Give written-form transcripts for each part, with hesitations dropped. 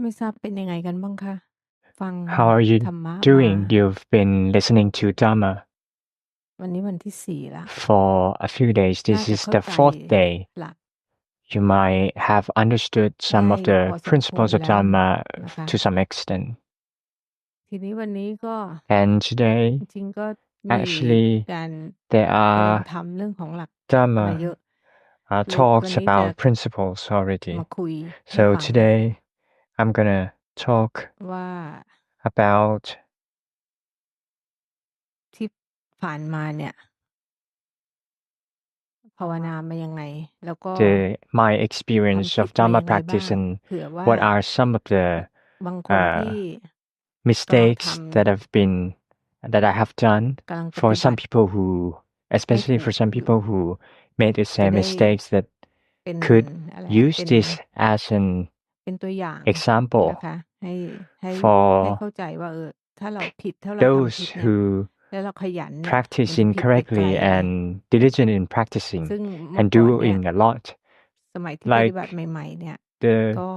ไม่ทราบเป็นยังไงกันบ้างคะฟัง How are you ธรรมะมา doing? You've been listening to Dhamma วันนี้วันที่4ละ for a few days. น่า This จะ is เข้า the ใจ fourth day. หลัก You might have understood some ได้ of พ the อสมควร principles of แล้ว Dhamma นะคะ to some extent. ทีนี้วันนี้ก็ And today, จริงๆก็มี actually, การ there แสดง are ธรรมเรื่องของหลักมา Dhamma เยอะ วัน talks นี้จะ about principles มา already. คุยให้ So ฟัง today, I'm gonna talk ว่า about ที่ผ่านมาเนี่ย ภาวนามายังไง แล้วก็ my ทำ experience ผิด of มา Dhamma ยังไงบ้าง practice and เผื่อว่า what are some of the บางคนที่ mistakes กำลังท that I have done กำลังป for ฏิบั some ติ people who, ไม่ especially ถู for ก some อยู่ people who made the จะ same ได้ mistakes that เป็น could อะไร use เป็น this as an เป็นตัวอย่าง example นะคะ ให้ ให้ for เข้าใจว่า ถ้าเราผิด ถ้าเราทำ those ผิดเนี่ย who แล้วเราขยันเนี่ย practice มันจะผิดไปไกล incorrectly เลย and diligent in practicing ซึ่งเมื่อ and ก่อนเนี่ย doing a lot สมัยที่ปฏิบัติ like ใหม่ๆเนี่ย the ก็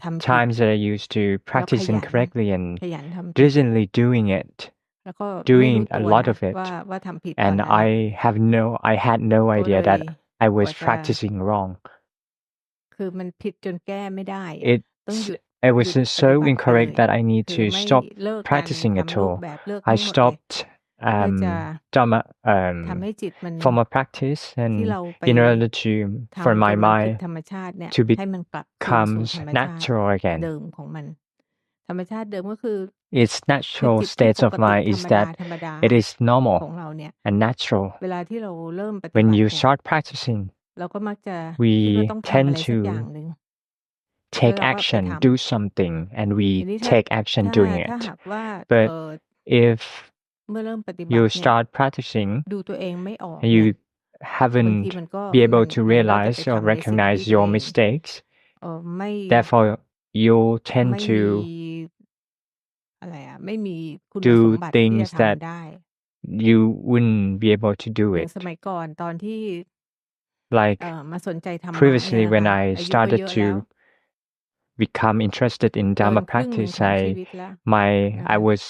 ทำผิด times that I used to แล้วข practice ยัน incorrectly and ขยันทำผิด diligently doing it, แล้วก็ไม่รู้ doing ตั a ว lot นะ of it, ว่าทำผิดตอน and นั้นน่ะ I had no ก็ idea เลย that I กว่า was จะ practicing wrong. คือมันผิดจนแก้ไม่ได้ ต้อง It's หยุด it ห was ยุดป just ฏิ so บัติไปเลย incorrect that I need คือ to ไม่ stop เลิกการ practicing at ทำรูป all. แบบ เลิก I ทั้งหมดเลย stopped เพื่อจะ Dhamma ทำให้จิตมัน form of practice ที่ and เราไป in order to ทำ for จ my นมันผิด mind ธรรมชาติเนี่ย to ให้มันกลับคืนสู่ becomes ธรรมชาติ natural เดิ again. มของมัน ธรรมชาติเดิมก็คือ Its คือ natural จิตที่ states ป of กติ mind ธร is รม that ดา it is ๆ normal ของเราเนี่ย and natural. เวลาที่เราเริ่มปฏิ When บัติ you เนี่ย start practicing, เราก็มักจะคิดว่า we ต้องทำอะไร tend สักอย่าง to หนึ่ง แล้ว take เราก็ไป action, ทำ do something, and ที we นี้ถ้า take action ถ้า doing ถ้า it. หากว่า But if เมื่อเริ่มปฏิบั you ติเนี่ย start practicing ดูตัวเองไม่ออก and เนี่ย you บางที haven't มันก็ be มั able น to มันก็จะไป realize or ทำในสิ่งที่ recognize ตัว your เอง mistakes, ไม่ therefore you'll ไม่ tend มี to อะไรอะ ไม่มีคุณส do มบัติที่จะ things that ทำได้ you wouldn't be able to do อย่าง it. สมัยก่อนตอนที่ Like มาสนใจธรรมะเนี่ย previously นะ when คะ I อายุก็ started เยอะแล้ว to become interested in เกิน Dhamma ครึ่งหนึ่ง practice, ของชี I วิตแล้ว นะ I คะ was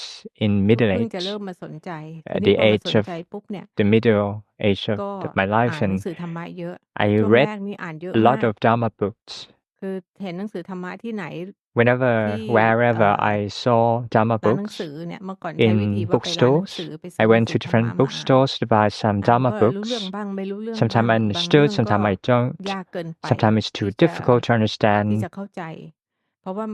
in ก็ middle เพิ่งจะ age, เริ่มมาสนใจ ทีนี้ the พอมาส age น of ใจปุ๊บเนี่ย the middle age ก็ of my life, อ่านหนัง and สือธรรมะเยอะ I ช่วงแร read กนี่อ่านเยอะ a มา lot ก of Dhamma books. คือเห็นหนังสือธรรมะที่ไหน ที่ Whenever, wherever I saw Dhamma ร้านหนัง books สือเนี่ย เมื่อก่อนใช้วิธี in ว่าไปร้านหนัง bookstores, สือไปซื้ I อหนัง went สื to อธรรมะ different มา bookstores to buy some อ่าน Dhamma ก็รู้เรื่อง books. บ้างไม่รู้เรื่องบ้าง Sometimes I บาง understood, เรื่องก็ sometimes I don't. ยากเกินไป Sometimes it's ที่ too จะ difficult to ที่ understand จะเข้าใจ เพราะว่า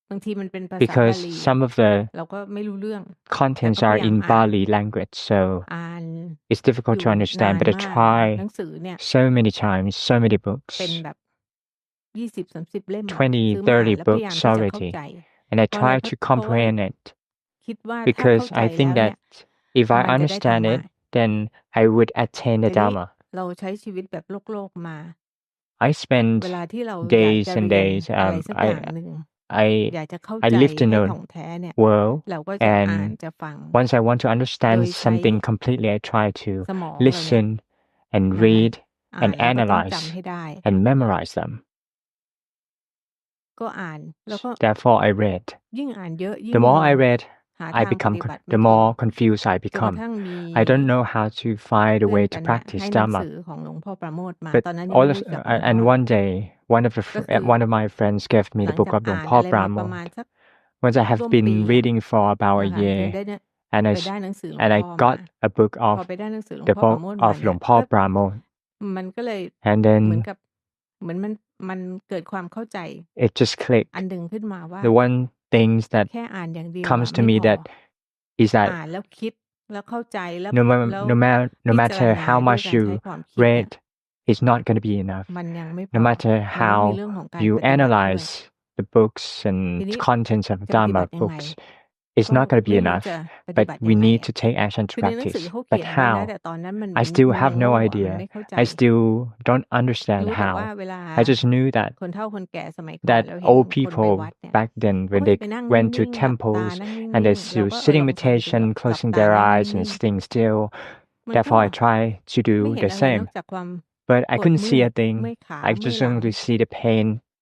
บางทีมันเป็นภาษาบา because ลี some of the เราก็ไม่รู้เรื่อง แต่ contents ก็พ are ยายาม in อ่าน Bali language, so อ่าน it's อ difficult ยู่ to นา understand. น But I มาก หนั try งสือเนี่ย so many times, so many เป็น books, แบบ 20-30 เล่มอะ 20, ซื้อมาอ่าน 30 แล้วพยายาม books ที่จะเข้า already, ใจ and I เพราะอะไร try เพราะ to เพราะว่า comprehend it คิดว่าถ้าเข้า because ใจ I แล้ think วเนี่ย that if I มันจะได้ธรร understand มะ it, then I would attain แต่ the นี่ Dhamma. เราใช้ชีวิตแบบโลก ๆ มา I เว spend ลาที่เราอยาก days จะ and เรียน days. อะไรสักอย่างหนึ่ง I อยากจะเข้า I ใจ lived in ให้ a ถ่องแท้เนี่ย world, เราก็จะอ่าน and จะฟัง once I want to โด understand ยใช้ something completely, I try to สมองเราเนี่ย listen and นะคะ read อ่าน and แล้วก็ต้องจำ analyze ให้ได้ and memorize them. ก็อ่าน แล้วก็ Therefore, I read. ยิ่งอ่านเยอะ ยิ่ The ง more I read, หา I ทางป become ฏิบัติไม่ the ถูก more confused I จนกระ become. ทั่งมี I don't know how to find a เพื่อน way กั to นเนี่ย practice ให้หนัง Dhamma. สือของหลวงพ่อประโมทมา But ตอนนั้นยัง all ไม่ of รู้จักหลวงพ่ and อ one day, one of my friends gave me หลั the ง book จาก of อ่าน Longpo อะไรมาประมาณ Pramod. สัก Once I have ร่วมปี been อะ reading for about a นะคะ ถึง year, ได้เนี่ย and ไปได้หนังสือหลวง and พ่ I อมา got a book พอ of ไปได้หนังสือหลวง the พ่อประ book โมทมา of เนี่ย Longpo ก็ Pramod, มันก็เลย and เหมือน then กับ เหมือนมันเกิดความเข้าใจ it just อัน clicked. หนึ่งขึ้นมาว่า The one things that แค่อ่านอย่างเดียว comes อะ to ไม่ me พอ that is อ่า that นแล้วคิด แล้วเข้าใจ แล้ว no แล้ว matter พิจารณา how ด้วย much การใช้ you ความคิดเนี่ย read, it's not going to be enough. มันยังไม่พ No อ matter มันต้องมี how เรื่องของการ you ปฏิบัติด้วย analyze the books ที and นี้ contents of จะปฏิบั Dhamma ติยังไง books, it's ก็ not going to ไม่ be รู้ enough. จะปฏิ But บัติ we ยังไง need อะ to take action to คือในหนังสือ practice. เขา But เขียนไว้นะ how? แต่ตอนนั้นมัน I still มันยั have ง no โง่อะ มัน idea. ไม่เข้าใจ I still don't รู้ understand แต่ว่า how. เวลา I just knew that คนเฒ่าคนแก่สมัยก่อน that เราเห็น old คนไป people วัดเนี่ย back then เขา when ก็จะ they ไปนั่ง went นิ่ to งๆ หลับตา temples นั่งนิ่ and ง they ๆ เรา do ก็ sitting ลองทำดู meditation, แบบหลับ closing ตา their นั่ง eyes นิ่ and ง staying still. ๆ มันก็ Therefore, I try to ไม่ do เห็น the อะไรน same. อกจากความ But ป I วด couldn't เมื่ see อย a thing. เมื่อยขา I เมื่อย just หลัง wanted to see the pain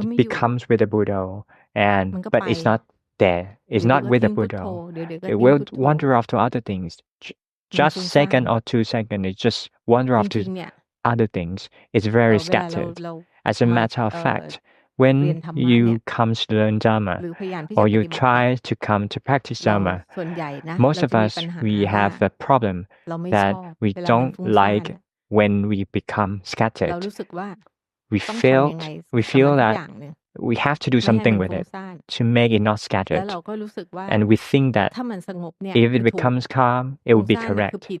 that ไม่อยู่ becomes with the Buddha, มัน and ก็ but ไป it's not there. เดี๋ It's ยว not ๆ ก็ with ทิ้ the งพุทโธ Buddha. เดี๋ยว ๆ ก็ It ทิ้ง will พุทโธ wander off to other things. มัน Just ฟุ้งซ่าน second or 2 seconds, it just wander จ off ริง to ๆ เนี่ย other things. It's very เวลาเรา scattered. เรา As a มา matter of fact, เรียน when ธรรมะเนี่ย you come to learn ห Dharma รือพยายามที่ or จะป you ฏิบัติเนี่ย try to come to practice เรา Dharma, ส่วนใหญ่นะ most เรา of จะมี us, ปัญหา we ว่า have the problem เราไม่ช that อบ we เวลามัน don't ฟุ้งซ่าน like น่ะ when we become เรา scattered. รู้สึกว่า We ต้องทำ feel ยังไง we กับ feel มันทุก that อย่างหนึ่ง we have to do ไม่ให้ something มัน with ฟุ้ง it ซ่าน to make it not แล้ว scattered. เราก็รู้สึกว่า And we think that ถ้ามันสงบเนี่ย if คื it อถูก becomes calm, it ฟุ้ง will be ซ่านเนี่ยคือ correct. ผิด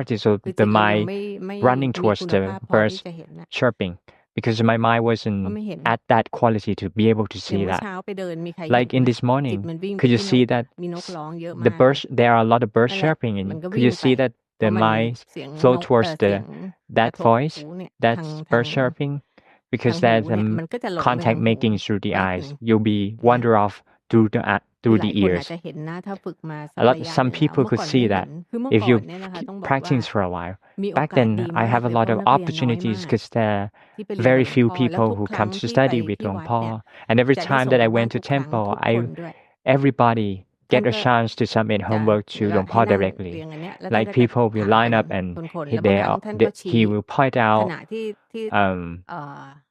clarity, so คือ the จิตเรายัง mind ไม่ running มี towards คุณ the ภาพพอที่ birds จะเห็นน่ะ chirping, because my mind ก็ wasn't ไม่เห็น at that quality to be able to อย่าง see เมื่อ that. เช้าไปเดินมีใครเห็น Like ไห in ม this จิต morning, มันวิ่งไป could you ที่น see ก that มีนกร้องเยอะ the มากเลย birds, there are a lot of birds นั่นแหละ chirping, มัน and ก็ could วิ่ง you ไป see that เพราะ the มัน mind เสียง flow นก towards เสียง that กระทบ voice, หูเนี่ย that ทาง bird chirping, ทาง because หู there's เนี่ย มันก็จะหล่นไป contact ทางหู making through the แป๊บ eyes. หนึ่ง You'll be นะ wander off through คือ หลาย the คนอาจ ears. จะเห็นนะ ถ้าฝึกมาสั A ก lot, ระยะห some นึ่งแล้ว people เมื่อ could ก่อน see ไม่เห็ that น คือเมื่อ if ก่อ you นเนี่ยนะคะ keep ต้องบอกว่า practicing for a while. มีโอ Back กาส then, ดี I มาก have เล a ย เพ lot ราะ of นักเรียนน้อย opportunities มาก because there are ที่ไปเรียนกับ very หลวง few พ่อ แล้ว people ทุก who ครั้ง comes to ที่ไป study with ที่ Luang วัด Po. เนี่ย And every จะได้ time ส่ง that กั I นบ้าน went to ทุกครั้ง temple, ทุกคนด้วย everybody ท่า get น a ก็ chance to submit จะ homework to แบบ Luang ให้ Po นั่ง directly. เรียงอันเนี้ย แล้วท่าน Like ก็จะ people will ถาม line กัน up and คนๆ แล้วบางครั้งท่านก็ชี้ he will point ข out ณะที่ um เอ่อ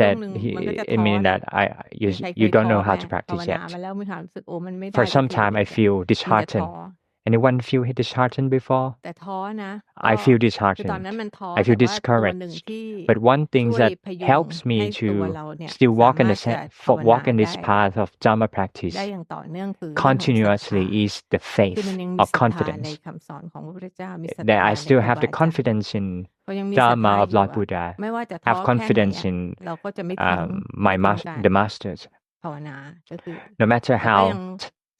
said หนึ่ง he, มันก็จะ it ท้อ meaning แหละ that you มีใครเค you ย don't ท้อ know ไหม how to ภาว practice นา yet. มาแล้วมีความรู้สึก โอ้ มันไม่ได้ For สัก some ที time มี I แต่ feel มีแต่ท้ disheartened. อ Anyone feel disheartened before? แต่ท้อนะ I ก็ feel คือตอนนั้น disheartened. มันท้อ I แต่ feel ว่าตัวหนึ่ง discouraged. ที่ But one ช่ thing วย that พยุง helps ให้ me ตัว to เราเนี่ย still สา walk in มา the รถจะ ภาว walk นา in ได this ้ path of Dhamma ได้ practice อย่างต่อเนื่อง คือเรื่องของศรัทธา continuously is the คือมัน faith ยังมี or ศรัทธาใน confidence. คำสอนของพระพุทธเจ้า มีศรัท That ธา I ใน still ครู have บา the อาจารย์ confidence in พอยังมีศรัทธา Dharma อ of ยู่ Lord อะ Buddha. ไม่ว่าจะท้อ Have แค่ไหน confidence อะ in เราก็จะไม่ทิ้ง my ในโครงการ the masters. ภาวนา ก็คือ No matter แต่ก็ยัง how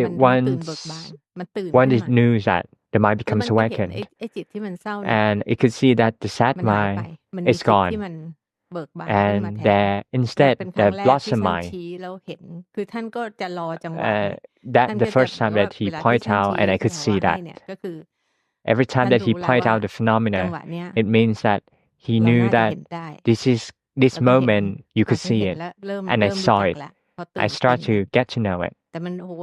it มันตื่นเบิกบาน once มันตื่น one ขึ้น is มา knew that the mind แล้วมั becomes นก็เห็น awakened ไอ้จิตที่มันเศร้าเนี่ย and it could see that the sad มันหายไป mind มันมี is จิตที่ gone มันเบิกบานขึ้นมา and แทน there เนี่ย instead เป็นครั้ the งแรกที่ blossom ท่าน mind ชี้แล้วเห็น คือท่านก็จะรอจังหวะเนี่ย that ท่าน the ก็จะ first time ว่า that he เวลาที่ point ท่าน out ชี้ and I ส could ภาวะ see ให้ that เนี่ยก็คือ every time ท่าน that he รู้แล้ว point ว่า out the จัง phenomena หวะเนี้ย it means that he เรา knew น่าจะ that เห็นได้ this เราก็เห็น moment you พอ could ท่าน see เห็น it แล้วเริ่ม and I รู้ saw จัก it แล้วพอ I ตื่น start เนี่ย to get to know it แต่มัน โอ้โฮ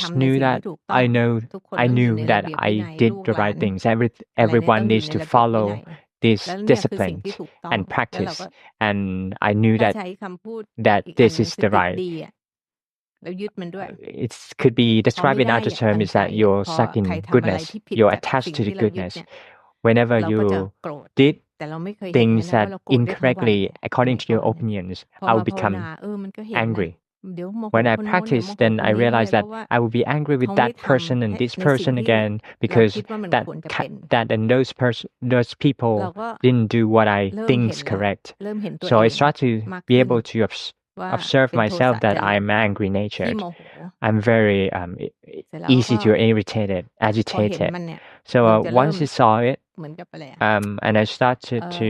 just ทำใน knew สิ่ง that ที่ถูกต้อง I know ทุกคน I ต้องอยู่ knew ในระ that เบียบ I วินัย did ลูก the หลา right น things. อะไรเนี่ยต้อ Everyone งอยู่ needs ใน to ระเบียบวินั follow ย these แล้วเนี่ยคือสิ่ง disciplines ที่ถูกต้อง and แล้วเรา practice. ก็ And I knew ถ้า that ใช้คำพูด that อีกอัน this หนึ่ง is คือ the ติด right. ดีอะ แล้วยึดมันด้วย It could be พอไม่ described in ได้ other อยาก term ตั้ง is ใจ that you're พอ stuck ใคร in ทำอะไร goodness. ที่ผิด You're จาก attached สิ่ง to ที่ the เรายึด goodness. เนี่ย Whenever เราก็จะ you โกรธ did แต่เราไม่เคยเห็นเลย things นะว่า that เราโกรธด้วยเพราะอะไร incorrectly ส according มัย to ก่อ your นเนี่ย opinions, พอ I มา would ภาวนา become มันก็เห็นนะ angry. เดี๋ยวโมโห When I คนโน้น เดี๋ยวโม practiced, โห then คน I นี้ เรื่ realized อย ๆ เพ that ราะว่า I would be angry เขา with ไม่ that ท person ำ and ให้ this ในสิ่ง person ที่ again เรา because คิดว่ามัน that ควรจะเป็น that and those เรา people ก็ didn't do what I เริ่ม think เห็ is นแล้ว correct. เริ่มเห็นตัว So เอ I ง start to มาก be ขึ้น able to ว่า observe เป็นโท myself สะ that จริต I'm angry ขี้ natured. โมโห I'm very เสร็จแล้ว easy ก็ to irritated, พอเห็น agitated. มันเนี่ย So เราจะเริ่ม once I saw it, เหมือนกับอะไรอะ and I started เอ่อ to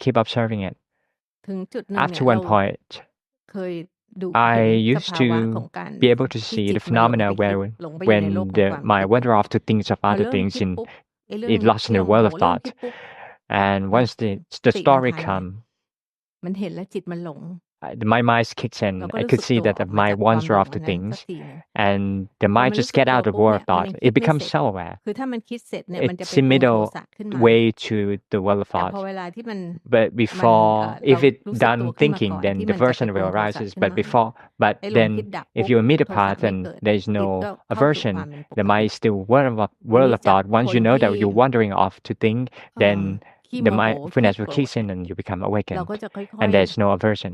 keep observing it. ถึงจุดหนึ่งเนี่ After ยเรา one point, เคยดูเห็น I ส used ภาวะข to องการ be able to ที่ see จิ the ตมันหลง phenomena ไปคิด where หลงไปอยู่ในโลก when ของความ my คิด wander off to think of พอ other เริ่ม things คิด and ปุ๊บไอ้เรื่อง it lost in ที่ the โม world โห of เริ่ม thought. คิดปุ๊บ And มัน once the สติมัน story ทันไง come, มันเห็นแล้วจิตมันหลง my mind kicks เรา in. ก็ I รู้ could สึก see ตัว that ออก the มา mind จากความ wander หล off ง to อันนั้นสัก things ทีหนึ่ง and the พอ mind มันรู้ just สึก get ตัว out of the ปุ๊บ world เนี่ of ยมัน thought. ยังคิด It ไม่เสร็ becomes จ self-aware. คือถ้ามันคิดเสร็จเนี่ยมันจะ It's เป็น the ตัวโท middle สะขึ้นมา way to the world of แต่ thought. พอเวลาที่มัน But มัน before, เรา if it รู้สึกตัว done ขึ้นมาก่ thinking, อน then ที่ the มันจะเป็น version ตัว will โทสะ arises. ขึ้น But มา before, but ไอ้หลง then คิดดับ if ปุ๊บ you emit a โทสะ path, ไม่ then เกิด there is จิต no ก็เข้าสู่ความ aversion. เป็นป The ก mind ติ is still world ที of นี้จาก thought. Once คน you know ที่ that you're wandering off to think, เอ่อ then ขี้ the โมโห ขี้ mindfulness will โกร kick ธ in and you become เรา awakened. ก็จะค่อย And there's no aversion.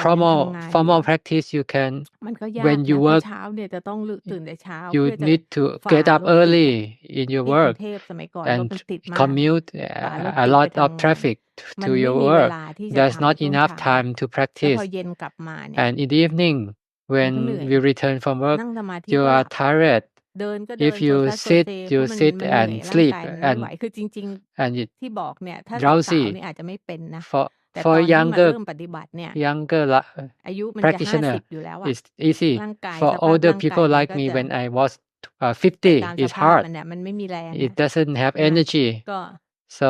ก่อนยังทำงานอยู่ formal practice you can มันก็ยาก when นะ you เพราะ work เช้าเนี่ยจะต้องตื่นแต่เช้า you เพื่อจะ need to ฝ่า get up รถติด early in your ที่กรุ work งเทพสมัยก่อนรถ and มันติดมาก commute ฝ่ารถ a ติดไป lot of ทำงาน traffic มัน to ไม่ your มีเว work ลาที่จะ there's ทำ not ช่วง enough เช้า time to แล้วพอ practice เย็นกลับมาเนี่ย and in the evening มันก็เหนื่ when อย you return from work นั่งสมาธิ you ก็หลั are บ tired เดินก็เดิ if นโซ you ซัสโซ sit เซ เพ you ราะมัน sit มันเหนื่อย and ร่าง sleep กายมันไม่ and ไหว คือจริง and it ๆ ที่บอกเนี่ย ถ้าสาว drowsy ๆ นี่อาจจะไม่เป็นนะ for แต่ต for อนที่มา younger เริ่มปฏิบัติเนี่ย younger อายุมันจะ practitioner 50 อยู่แล้วอะ it's easy ร่างกาย for สภาพ older ร่างกาย people มัน like ก็ me จะ when I was ไปตาม 50 ส it's ภาพ hard มันน่ะ มันไม่มีแรง it อะ doesn't have นะคะ energy ก็ so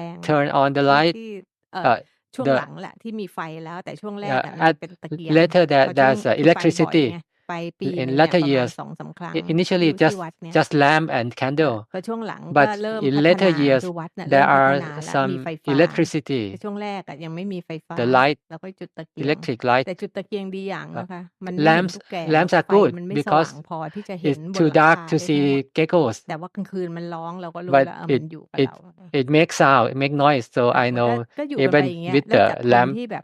ง turn on the ที่ light, ที่ uh, ช่วงหลั the งแหละที่มีไฟแล้ว แต่ช่วงแรกอะมันจะ at เป็นตะเกียง later พอ that ช่วง there's คือไฟบ่อยไง electricity. ไปปีห In นึ่งเนี่ย later ประมาณ years, 2-3 ครั้ง initially ที่ ที่ just วัดเนี้ย just lamp and ค่ะ candle, พอช่วงหลังก็ but เริ่ม in พัฒ later นา years คือวัดน่ะเริ่ there มพัฒ are นาแล้ว มี some ไฟฟ้า electricity, แต่ช่วงแรกอะยังไม่มีไฟฟ้า the light, เราก็จุดตะเกียง electric แต่ light. จุดตะเกียงดีอย่าง Uh, นะคะ มันไม่เห็น lamps ตุ๊กแก แล้ว lamps are ไฟ good มันไม่สว่าง because พอที่จะเห็น it's บน too หลัง dark คา to ได้ทั้งหม see ด geckos, แต่ว่ากลางคืนมันร้อง เราก็รู้ but แล้ว มั it นอยู่กับ it เรา it makes sound, it make noise, so ค่ะ I มันก็ know ก็อยู่กันไป even อย่างเงี้ย with แล้ว the จากคน lamp ที่แบบ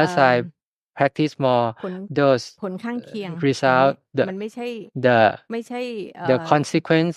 as I practice more ผล those ผลข้างเคียงอย่างงี้ result มันไม่ใช่ the ไม่ใช่ the consequence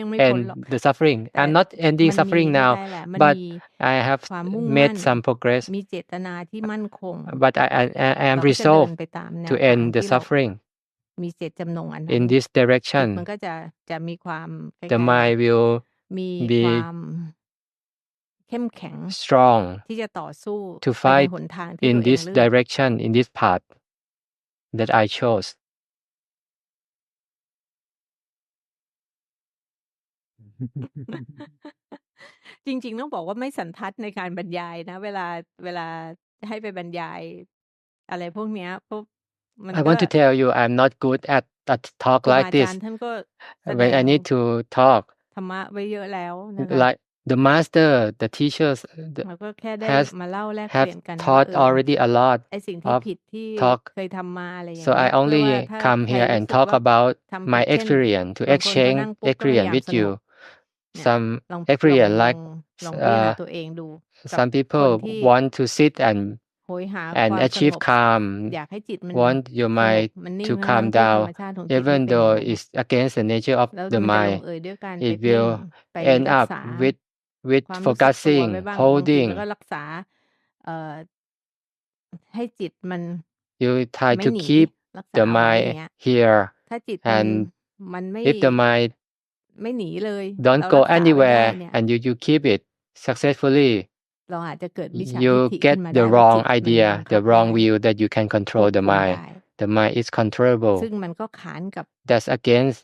ยังไม่พ้นหรอก end the suffering. แต่ I'm not ending มันมี suffering ไม่ now, ใช่แหละมัน but มี I have ความมุ่ง made มั่น some progress. มีเจตนาที่มั่นคง But I am เราก็จะเดิน resolved ไปตามแน to วทาง end the ที่เรา suffering มีเจตจำนงอันนั้น in this จิตมัน direction. ก็จะมีความค The ล้ายๆ mind will มี be ความ เข้มแข็ง strong ที่จะต่อสู้ to ไปใน fight หนทางที่ in ตัวเอง this เลือก direction, in this path that I chose. จริงๆต้องบอกว่าไม่สันทัดในการบรรยายนะ เวลาให้ไปบรรยาย อะไรพวกเนี้ยปุ๊บมัน I ก็ want to tell you I'm not good at a talk ครูบา like อา this. จารย์ท่านก็แสด When ง I need to talk, ธรรมะไว้เยอะแล้วนะคะ like the master, the teachers เราก็แค่ได้ has มาเล่าแลกเป have ลี่ยนกันว่า taught already a lot ไอ้สิ่งที่ of ผิดที่ talk. เคยทำมาอะไรอย่าง So เงี้ I ย เพื่อ only ว่าถ้า come ใคร here รู้ and สึก talk ว่า about ทำผิ my ด เช่น experience to บางคนพอ exchange นั่งปุ๊บก็พยา experience ยาม with สง you. บ เนี่ย Some ลอง experience like ลองพิจารณา uh, ตัวเองดู กับ some คน people ที่ want to sit and โหยหา and ความสง achieve บ calm, อยากให้จิตมัน want your สงบ mind มันนิ่ง to ทั้ง calm ๆที่ธรรม down, ชาติของจิตมัน even เป็นอ though ย่างนั้น it's against the nature of แล้ว the มันจะลง mind. เอยด้วยการไป It เพ่ง will ไป end รัก up ษา with ความรู้สึกตัวไว้ focusing, บ้าง บางทีเราก็ holding. รักษา ให้จิตมัน You try ไม่ to หนี keep รักษา the เอาไว้อย่าง mind เงี้ย here, ถ้าจิตมัน and ไม่ if the mind ไม่หนีเลย don't เรา go รักษาไว้ได้ anywhere เนี่ย and you keep it successfully, เราอาจจะเกิดมิจฉาทิฏ you ฐิ get ขึ้นมา the ได้ว่า wrong จิตมัน idea, บังคั the บ wrong ได้ view that you can คว control บ the คุม mind. ได้ The mind is ซึ่ง controllable. มันก็ขานกับ That's against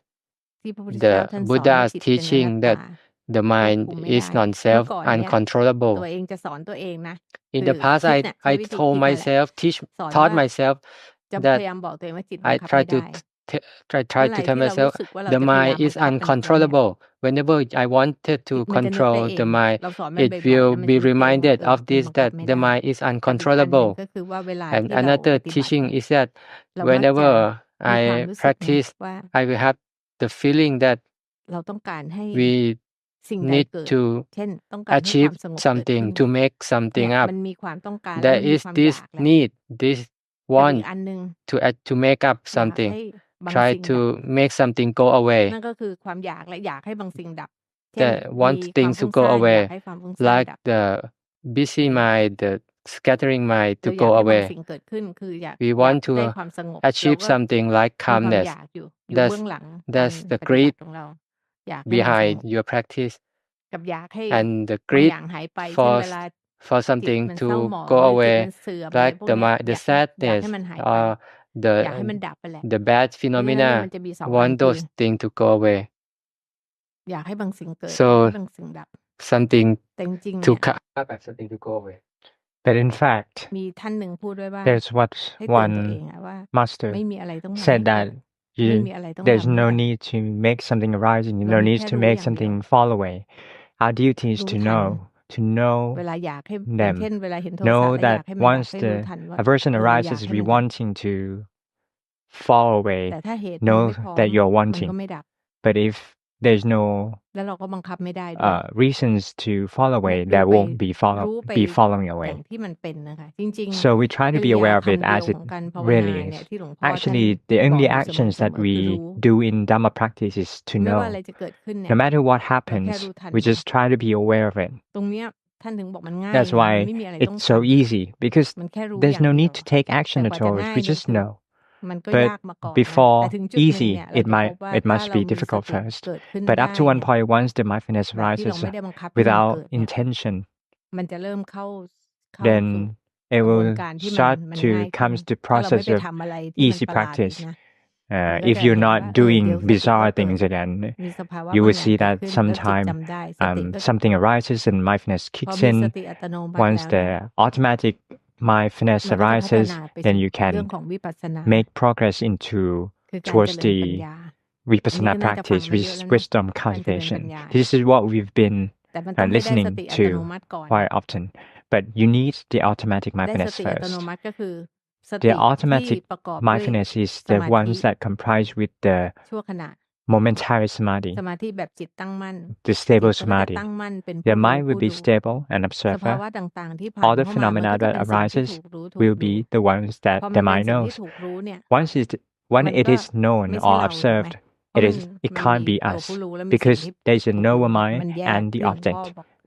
ที่พระพุทธเจ้า the ท่านสอนให้ Buddha's จิตเป็นอนั teaching ตตา that the ควบ mind คุมไม่ is ได้ เมื่อ non-self, ก่อนเนี่ย ตัว uncontrollable. เองจะสอนตัวเองนะ In คื the อ past, คิดน่ะ ใช้ I วิธี told คิดนั่นแหละ myself, สอน taught ว่า myself จะพ that ยายามบอกตัวเองว่าจิตบัง I คับ try ไม่ to ได้ try เมื่อไห to ร่ tell ที่เรา myself รู้สึกว่าเรา the จะพยายาม mind บัง is คับมันเนี่ย uncontrollable. Whenever I wanted จิ to ตมันจะนึกได้ control เอ the ง mind, เราสอนมัน it บ่อยๆ will แล้วมัน be จะนึกเองว่า reminded of มัน this บังคับ that ไม่ the ได้ mind is กับอีกอันหนึ่ง uncontrollable. ก็คือว่าเวลา And ที่เรา another ปฏิบัติ teaching เนี่ย is that เรามักจะ whenever มีความ I รู้สึกนะ practice, ว่า I will have the feeling that เราต้องการให้ we สิ่งใด need เกิด to เช่น ต้องการให้ควา achieve มสงบเกิดขึ้ something, น to make เนี่ something ย up. มันมีความต้องการ และ There มันมี is ความอ this ยากแหละ need, this กับอีก want อันหนึ่ง to make up อยาก something. ให้บาง Try สิ่งดับ to make something go นั่ away. นก็คือความอยากและอยากให้บางสิ่งดับ เช่น That มี want ความ things ฟุ้ to ง go ซ่าน อยาก away, ให้ความฟุ้งซ่าน like ดับ the busy อย่าง mind, the scattering mind เรา to อยาก go ให้บาง away. สิ่งเกิดขึ้น คืออยาก We อยาก want ได้ to ความสงบ เรา achieve ก็ something like มีความ calmness. อยากอยู่เบื้ That's องหลังการ that's the ปฏิบัติ greed ของเรา อยากให้มันสง behind บ your practice, กับอยากให้ and the บาง greed อย่างหายไป เช่น for เวลา for จิต something มันเศร้า to หมอง go หรือจิต away, มันเสื่อม อะไร like พวก the เนี้ย the อยากให้ sadness มันหายไป or อยากให้ the มันดับไปแหละ the bad เพราะฉะนั้นเนี่ย phenomena. มันจะมี 2 อัน Want คือ those things to go away. อยากให้บางสิ่งเกิด อยากให้ So บางสิ่งดับ something แต่จริงๆ to เนี่ย something to go away. But in fact, มีท่านหนึ่งพูดไว้ว่า there's what ให้เตือนตัวเอง one อะว่า master ไม่มีอะไรต้องทำให้ said เกิ that ด ไม่ you มีอะไรต้อง there's ทำให้ no ดับ need to make something arise and เรา no มี need แค่ to รู้ make อย่างเดียว something fall away. Our duty is รู้ to ทัน know, to know เวลาอยากให้ อย่างเช่น them. เวลาเห็นโทสะ Know แล้วอยาก that ให้มันดับ once ให้รู้ the ทันว่า aversion อยาก arises, ให้ we มันดับ wanting to fall แต่ away. ถ้าเหตุมัน Know ไม่พร้อ that ม you're มันก็ wanting. ไม่ดับ But if there's no แล้วเราก็บังคับไม่ได้ด้วย reasons to fall เนี่ย away, ดู that ไป won't be รู้ไป be following อย่า away. งที่มันเป็นนะคะ จริง ๆ So we try กิ to be ริยา aware of คำ it เดียว as ข it องการภาวนา really เนี่ย is. ที่หลวงพ่อท่าน Actually, the บอ only กอยู่ actions เส that มอๆ คือ we รู้ do in Dhamma practice is to ไม่ว่าอะไร know. จะเกิดขึ้นเนี่ No ย matter what เราแค่ happens, รู้ทัน we มัน just try to be aware of it. ตรงเนี้ยท่านถึงบอกมันง่าย That's ไง มัน why ไม่มีอะไรต้อง it's ท so easy because ำ มันแค่รู้อ there's ย่าง no เดีย need ว to take แต่ action กว่า at จะ all. ง่าย We เนี่ย just คือ know. มันก็ But ยากมาก่อนนะ แต่ before ถึงจุดหนึ่ง easy, เนี่ย เรา it จะพบ might ว่า it ถ้า must เรา be มีส difficult ติ first. เกิดขึ้น But ได้ up to one เนี่ย point, once the mindfulness แบบที่เรา arises ไม่ได้บังคับให้มัน without เกิดเนี่ย intention, มันจะเริ่มเข้าสู่ then ก it ระบวน will การที่มัน start มัน to ง่ายขึ้น comes to ถ้าเราไม่ process ไป of ทำอะไรที่มัน easy ประหลาดอีก practice. นะ มันก็ If จะ you're เห็น not ว่า เดี๋ยว doing สติ bizarre ก็เกิด things again, มีสภาวะ you บาง will อย่าง see เกิด that ขึ้น แล้วจิต sometime จำได้ สติก็ something arises and mindfulness พอ kicks มี in. สติอัตโนมัติ Once แล้วเนี่ย the automatic mindfulness มันก็จะพัฒ arises, นาไป then สู่ you เรื่อง can ของวิปัสสนา make progress into คือการเจ towards ริญปัญ the ญา อันนี้ vipassana ก็น่าจะฟัง practice, มา which เยอะ is แล้วเนาะ wisdom การเจริญปัญ cultivation. ญา This is what we've been แต่มันต้องไม่ได้ส listening ติอัตโน to มัติก่อน quite often. But you need the automatic ได้ส mindfulness ติอัตโน first. มัติก็คือส The ติที่ automatic ประกอบด้วย mindfulness is ส the มาธิ ones that comprise with the ชั่วขณะ momentary ส samadhi, มาธิแบบจิตตั้งมั่น the จิต stable ก็จะ samadhi. ตั้งมั่นเป็น The ผู้รู้ mind will ผู้ be ดู stable and สภาวะ observer. ต่างๆที่ผ่าน All the เข้ามามัน phenomena ก็จะ that เป็นสิ่งที่ arises ถูกรู้ถูก will ดู be the ones พอ that มั the นเป็น mind สิ่งที่ knows. ถูกรู้เนี่ย Once when มัน it ก็ is known ไม่ใช่ or เราถูกไหม observed, เพราะ it มัน is it มัน can't มี be ตัว us ผู้รู้และมีสิ่ง because ที่ there is a ถูกรู้ knower เนี่ย mind มันแยก and the ที่หลวงพ่อ object. บอก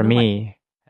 For ไม่ไหว me,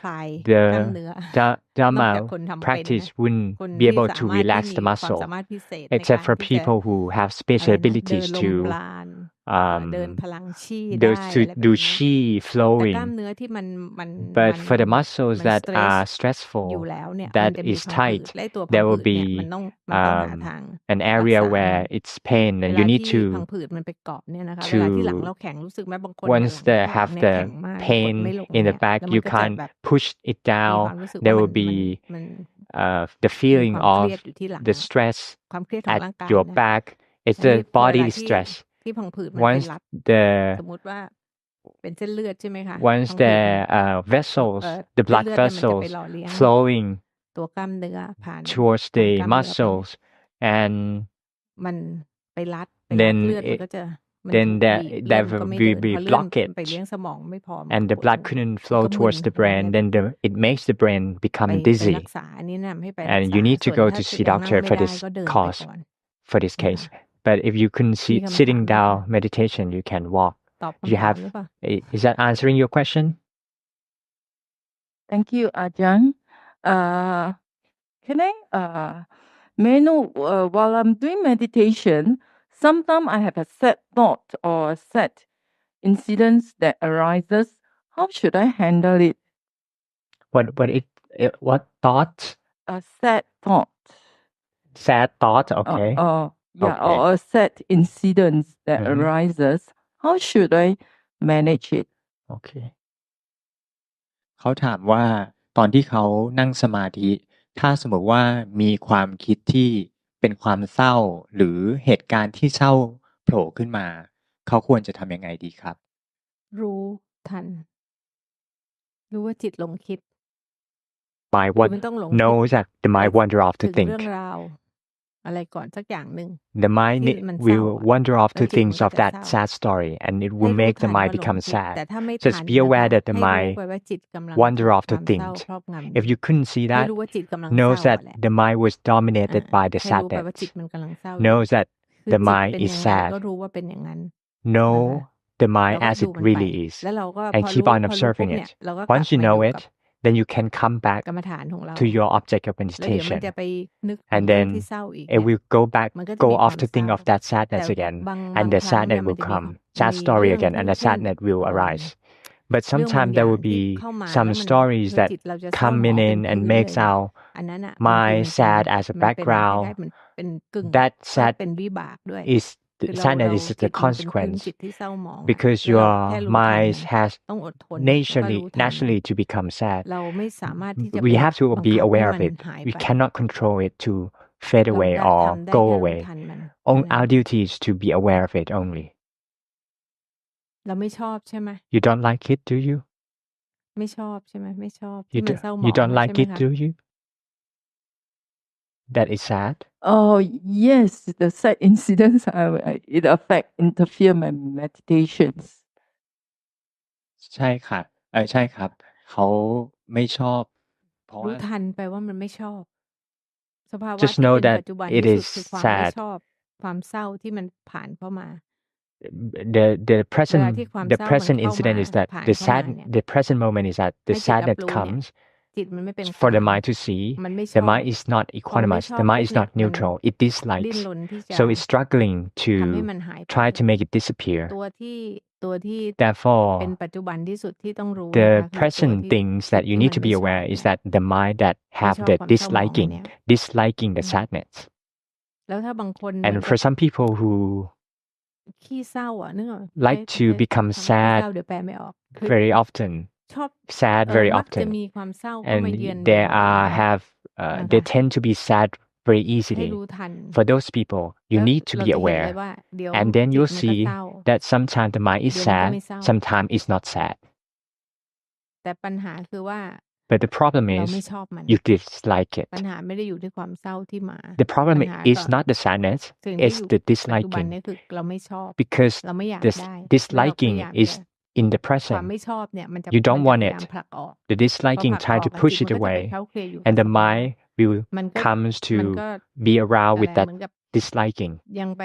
คลายกล้ามเนื้อ the นอกจาก Dhamma คนทำเป็นนะ practice wouldn't คน be ที่ able สา to มารถที่ relax มี the ความ muscle สามารถพิเศษใน except การ for ที่จะ people who have อะไร special นะเดิน abilities ลม to ปราณเดินพลังชี่ได้ to อะไรแบบ do เนี้ย chi แต่กล้าม flowing เนื้อที่มัน but for the muscles มัน that สเตรส are อยู่ stressful แล้วเนี่ยมัน that จะมี is พังผืด tight และไอ้ตัวพัง there ผื will ดเนี่ย be มันต้องหาทาง an รัก area ษา where มัน it's pain เว and ลา you need ที่ to พังผืดมันไปเกาะเนี่ยนะคะ เวลาที่หลัง to เราแข็งรู้สึกไหมบางคนเนี่ย once หลัง they ข้างหลัง have เนี่ย the แข็งมากกด pain ไม่ลง in เนี่ the ย back แล้วมั you นก็จะ can't แบบ push it มีค down วามรู้สึก there ว่า will be มัน the มี feeling ความเครี of ยดอยู่ที่หลัง the stress ความเครียดของ at ร่างกาย your นะ back it's อันนี้ the พอเวลา bodily ที่ stress ที่พังผืดมันไป once รัด the สมมุติว่าเป็นเส้นเลือดใช่ไหมคะ once พังผืด the มัน vessels the เส้น blood เลือดเนี่ยมันจะไป vessels หล่อเลี้ยง flowing ตัวกล้ามเนื้อผ่าน towards ผ่าน the กล้ามเนื้อไปเนี่ย muscles and มันไปรัด then เลือดมัน it ก็จะ มัน then ถูก there บีบเลือด there มันก็ will ไม่ be, เดิน be พอเลือดมันไป blockage เลี้ยงสมองไม่พอมัน and ก็ the ปวด blood หัว couldn't มัน flow ก็มึน towards the หัว brain เนี่ย then it makes the brain ไป become ไป dizzy รักษาอันนี้แนะนำให้ไปรั and กษา you need ส่ to วน go ถ้า to see ยังนั่ง doctor ไม่ for ได้ this ก็เดินไป cause ก่อน for this นะคะ case but if you couldn't มี see คำถาม sitting ไหมคะ down meditation you can walk ตอบ you คำถาม have หรือเปล่า is that answering your question Thank you, Ajahn. Can I may I know while I'm doing meditation, sometimes I have a sad thought or a sad incidents that arises. How should I handle it? what thoughts A sad thought. sad thought okay Yeah, okay or a sad incidents that Mhm. arises. How should I manage it? โอเคเขาถามว่าตอนที่เขานั่งสมาธิถ้าสมมติว่ามีความคิดที่เป็นความเศร้าหรือเหตุการณ์ที่เศร้าโผล่ขึ้นมาเขาควรจะทำยังไงดีครับ รู้ทัน รู้ว่าจิตหลงคิด mind คือมันต้องหลงคิด knows that the ไป mind wander off to ถึง think เรื่องราว อะไรก่อนสักอย่างหนึ่ง the mind ที่มันเศร้า will อะ wander off แล้ว to จิต think มันก็ of จะ that เศร้า sad story and it ให้ will รู้ make ทั the น mind ว่าหลง become คิด sad แต่ถ้าไม่ just ทัน be นะ aware คะ that the ให้รู้ mind ไปว่าจิตกำลัง wander ถูก off ค to วามเศร้า think ครอบงำอ if ยู่ you couldn't see ให้ that รู้ว่าจิตกำลังเศ knows ร้า that อะแหละ the mind was อ่า dominated by the ให้รู้ไปว่าจิต sadness มันกำลังเศร้าอยู่ knows that คือ the จิต mind เป็น is ยังไงก็ sad รู้ว่าเป็นอย่างนั้น know นะคะ the เรา mind ก็ as ดู it มันไป really is แล้วเราก็ and พอ keep รู้ on ปุ๊ observing เนี่ย it เราก็กลั once บ you มา know อยู่ it กับ then you can come back กรรมฐานของเรา to your object of แล้วเดี๋ยวมัน meditation จะไปนึกถึ and งเรื่อง then ที่เศร้าอีก it เนี่ย will go back มันก็จะ go มีควา off ม to เศ think ร้า of that แต่ sadness again บาง and บาง the ครั้งเนี่ sadness ยมัน will จะมี come มี sad story เรื่อง again ที่ and the เช่น sadness will เอ่อ arise but เรื่องบาง sometimes อ there ย่าง will ที่ be เข้ามา some แล้วมัน stories คือ that จิตเราจะเศร้าหม come องเป็น in พื้ and นเลย makes เนี่ย our อันนั้นน่ะบางที mind มันเป็น sad as a มันเป็นคล้าย background ๆเหมือนเป็นกึ่ง that ก็ sad เป็นวิบากด้วย is คื the อเรา sadness is จิ the ตมันเป็นพื้น consequence จิตที่เศร้าหมองอะ because แล้วเรา your แค่รู้ทัน mind มัน has ต้องอดทนแล้วก็ naturally รู้ทันมัน naturally to become sad เราไม่สามารถที่จะไป we have to บัง be คับให้ aware มั of น it หาย we ไป cannot control it to fade เรา away ได้ or ทำได้ go แค่รู้ away ทันมัน On เท่านั้น our duty is to be aware of it only เราไม่ชอบใช่ไหม you don't like it do you ไม่ชอบใช่ไหมไม่ชอบ you ที่มัน do เศร้าหม you อง don't อะใช่ like ไหม it คะ do you that is sad Oh yes, the sad incidents it interfere my meditations. ใช่ค่ะใช่ครับเขาไม่ชอบเพราะ รู้ ว่า ทันไปว่ามันไม่ชอบ สภาวะ just ที่ know เป็น that ปัจจุบัน it ที่สุด is คือความไม่ sad ชอบ ความเศร้าที่มันผ่านเข้ามา the เวลา present ที่ความ the เศร้ามัน present เข้า incident มา is that ผ่าน the เข้ามา sad เนี่ย the present moment is that the ให้จิตรับ sadness รู้เนี่ย comes จิตมันไม่เป็นก for ลา the ง mind to see มันไม่ช the อบ mind is not พอมันไม่ equanimous ชอบ the ปุ๊ mind บ is เนี่ย not มัน neutral it ดิ้น dislikes รนที่จะ so it's struggling ทำให้ to มันหายไป try to make it disappear ตัวที่เป็น therefore ปัจจุบันที่สุดที่ต้องรู้นะ the คะคือตัว present ที่ things จิต that you ที่ need มัน to ไม่ be ชอบ aware เนี่ is ย that the mind that ไม่ have ชอบ the ความเศร้าหมองอัน disliking เนี้ย disliking อื the ม sadness แล้วถ้าบางคนเหมื and อนกั for บ some people who ขี้เศร้าอะนึกออกใช้ like to ใช้ become คำขี้เศร้า sad เดี๋ยวแปลไม่ออกคือ very often ชอบ sad very มักจะ often มีความเศร้าเข้ามา and เยือน they บ่อยๆ are เนาะ have นะ they คะ tend to be sad very ให้ easily รู้ทัน for those people you แล้ว need to เรา be จะเห็นเลย aware ว่าเดี๋ยว and then จิต you'll มันก็ see เศร้า that sometimes the mind is เดี๋ยวมันก็ sad ไม่เศร้า sometimes it's not sad แต่ปัญหาคือว่า but the problem เราไม่ is ชอบมัน you dislike ปัญ it หาไม่ได้อยู่ที่ความเศร้าที่มา the ปั problem ญหา is ก็ not the sadness สิ่งที่ it's อยู่ the ปัจจุบัน disliking นี้คือเราไม่ชอบ because เราไม่อยาก this ได้แล้วเราพยา disliking ยาม is จะ in the ความ present ไม่ชอบเนี่ยมันจะ you มัน don't จะ want พยายาม it ผลักออก the พอ disliking ผลักอ try อก to อะ push จิต it มันก็จะไป away เคล้าเคลียอยู่กับ and ส the ภาวะ mind will มันก็ comes มัน to ก็ be around อะไร with อะ that เหมือนกับ disliking ยังไป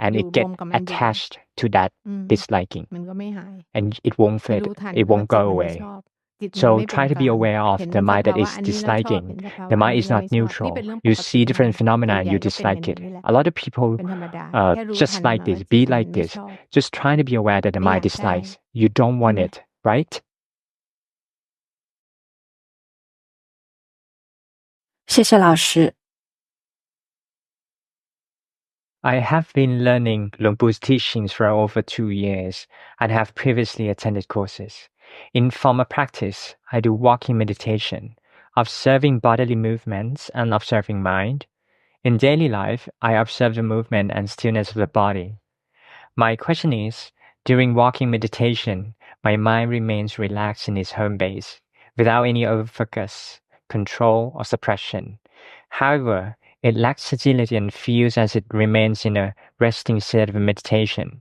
and อยู่ it ร get วมกับมันอยู่ attached to that อืม disliking มันก็ไม่หาย and it won't ให้ fade รู้ทัน it ว่า won't จิต go มันไม่ away ชอบ จิตมัน so ไม่เป็น try to ก be ลาง aware of เห็น the ส mind ภา that วะ is อันนี้เราชอบ disliking เห็นสภาวะ the อัน mind นี้ is เรา not ไม่ชอบนี่ neutral เป็นเรื่องป you กติ see นะ different ส่วน phenomena ใหญ่ you ก็เป็นอย่าง dislike it นี้แหละ a lot of people เป็นธรรมดา แค่รู้ just ทัน like มาว่า this จิต be มัน like ไม่ this ชอบ just trying to be aware that the ไม่อ mind ยากได้ dislikes you don't ใช่ want ไหม it right 谢谢老师。 I have been learning Luang Pu's teachings for over 2 years and have previously attended courses. In formal practice, I do walking meditation, observing bodily movements and observing mind. In daily life, I observe the movement and stillness of the body. My question is, during walking meditation, my mind remains relaxed in its home base, without any overfocus, control, or suppression. However, it lacks agility and feels as it remains in a resting state of meditation.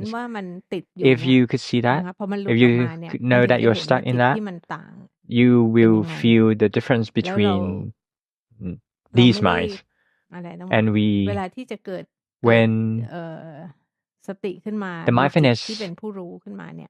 experience. ว่ามันติดอยู่ If เนี่ย you could see นะ that, คะพอมันหลุด if ออก you มาเนี่ย could มัน know ถึง that จะ you're เห็นว่า stuck จิ in ต that, ที่มันต่าง you เป็น will ยังไง feel the difference แล้วเรา between เรา these ไม่ได้ minds. อะไรต้อง And เว we, ลาที่จะเกิด when สติขึ้นมา the มีจิต mindfulness ที่เป็นผู้รู้ขึ้นมาเนี่ย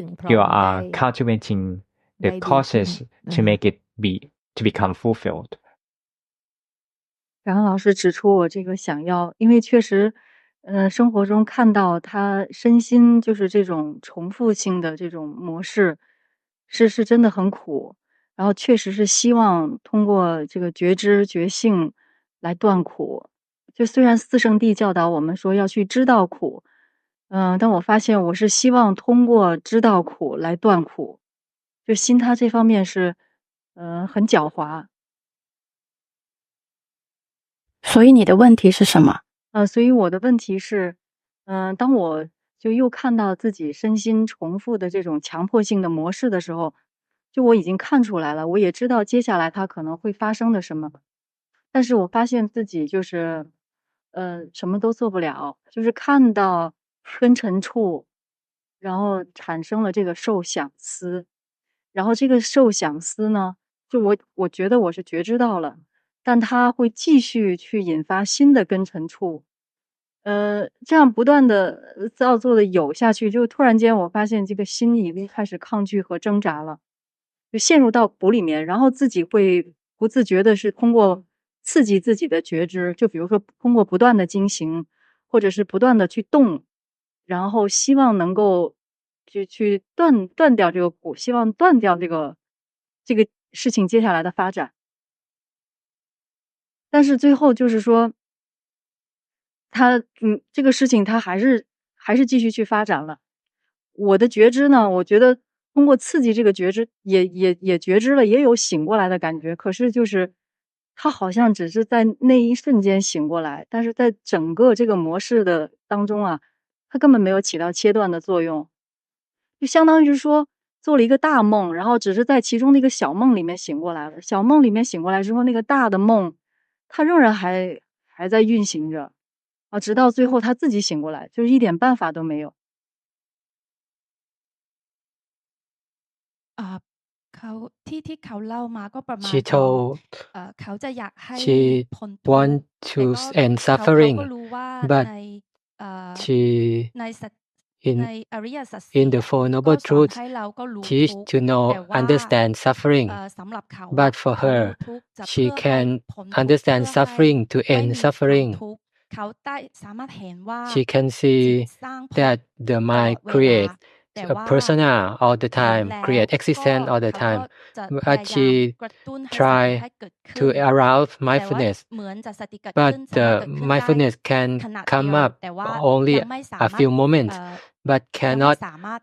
ถึงพร้ you อมได้ are cultivating ได้ the ดีขึ้น causes อือ to ฮึ make it to become fulfilled. 感恩老师指出我这个想要，因为确实，生活中看到他身心就是这种重复性的这种模式，是真的很苦。然后确实是希望通过这个觉知觉性来断苦。就虽然四圣谛教导我们说要去知道苦，但我发现我是希望通过知道苦来断苦，就心他这方面是，很狡猾。所以你的问题是什么？所以我的问题是，当我就又看到自己身心重复的这种强迫性的模式的时候，就我已经看出来了，我也知道接下来它可能会发生的什么，但是我发现自己就是，什么都做不了，就是看到根尘处，然后产生了这个受想思，然后这个受想思呢，就我觉得我是觉知到了，但它会继续去引发新的根尘处，这样不断的造作的有下去，就突然间我发现这个心已经开始抗拒和挣扎了，就陷入到鼓里面，然后自己会不自觉的是通过刺激自己的觉知，就比如说通过不断的经行，或者是不断的去动，然后希望能够去断掉这个鼓，希望断掉这个事情接下来的发展。但是最后就是说，这个事情它还是继续去发展了。我的觉知呢，我觉得通过刺激这个觉知，也觉知了，也有醒过来的感觉。可是就是它好像只是在那一瞬间醒过来，但是在整个这个模式的当中啊，它根本没有起到切断的作用。就相当于是说做了一个大梦，然后只是在其中的一个小梦里面醒过来了。小梦里面醒过来之后，那个大的梦，它仍然还在运行着，直到最后他自己醒过来，就是一点办法都没有。เขาที่เขาเล่ามาก็ประมาณ She ว่า told เขาจะอยากให้ she พ้นทุกข์ want แต่ to ก็ end เขาก็ suffering, รู้ว่า but ในเอ่อ she ในอริยสัจ in สี่ the Four ก็ Noble สอน Truths ให้เราก็รู้ teach ทุกข์ to know แต่ว่า understand suffering, สำหรับเขา but for เขารู้ her ทุกข์จะ she เพื่อให้ can พ้นทุกข์ understand เพื่อให้ suffering to ไม่ end มีความ suffering. ทุกข์เขาได้สามารถเห็นว่า She can จิต see สร้างภพ that the ตลอ mind ดเวลา creates แต่ a ว่า persona all the เห็น time, แล้ว create ก็ existence all the เขาก็ time, จะพ but ยายาม she กระตุ้นให้สติ try ให้เกิดขึ้ to น arouse แต่ว่า mindfulness, เหมือนจะสติเกิด but ขึ้นสามารถ the เกิดขึ้นได้ mindfulness can ขณะเดี come ยว up แต่ว่า only ยังไม่สา a มารถ few moments, but ยังไม่ cannot สามารถ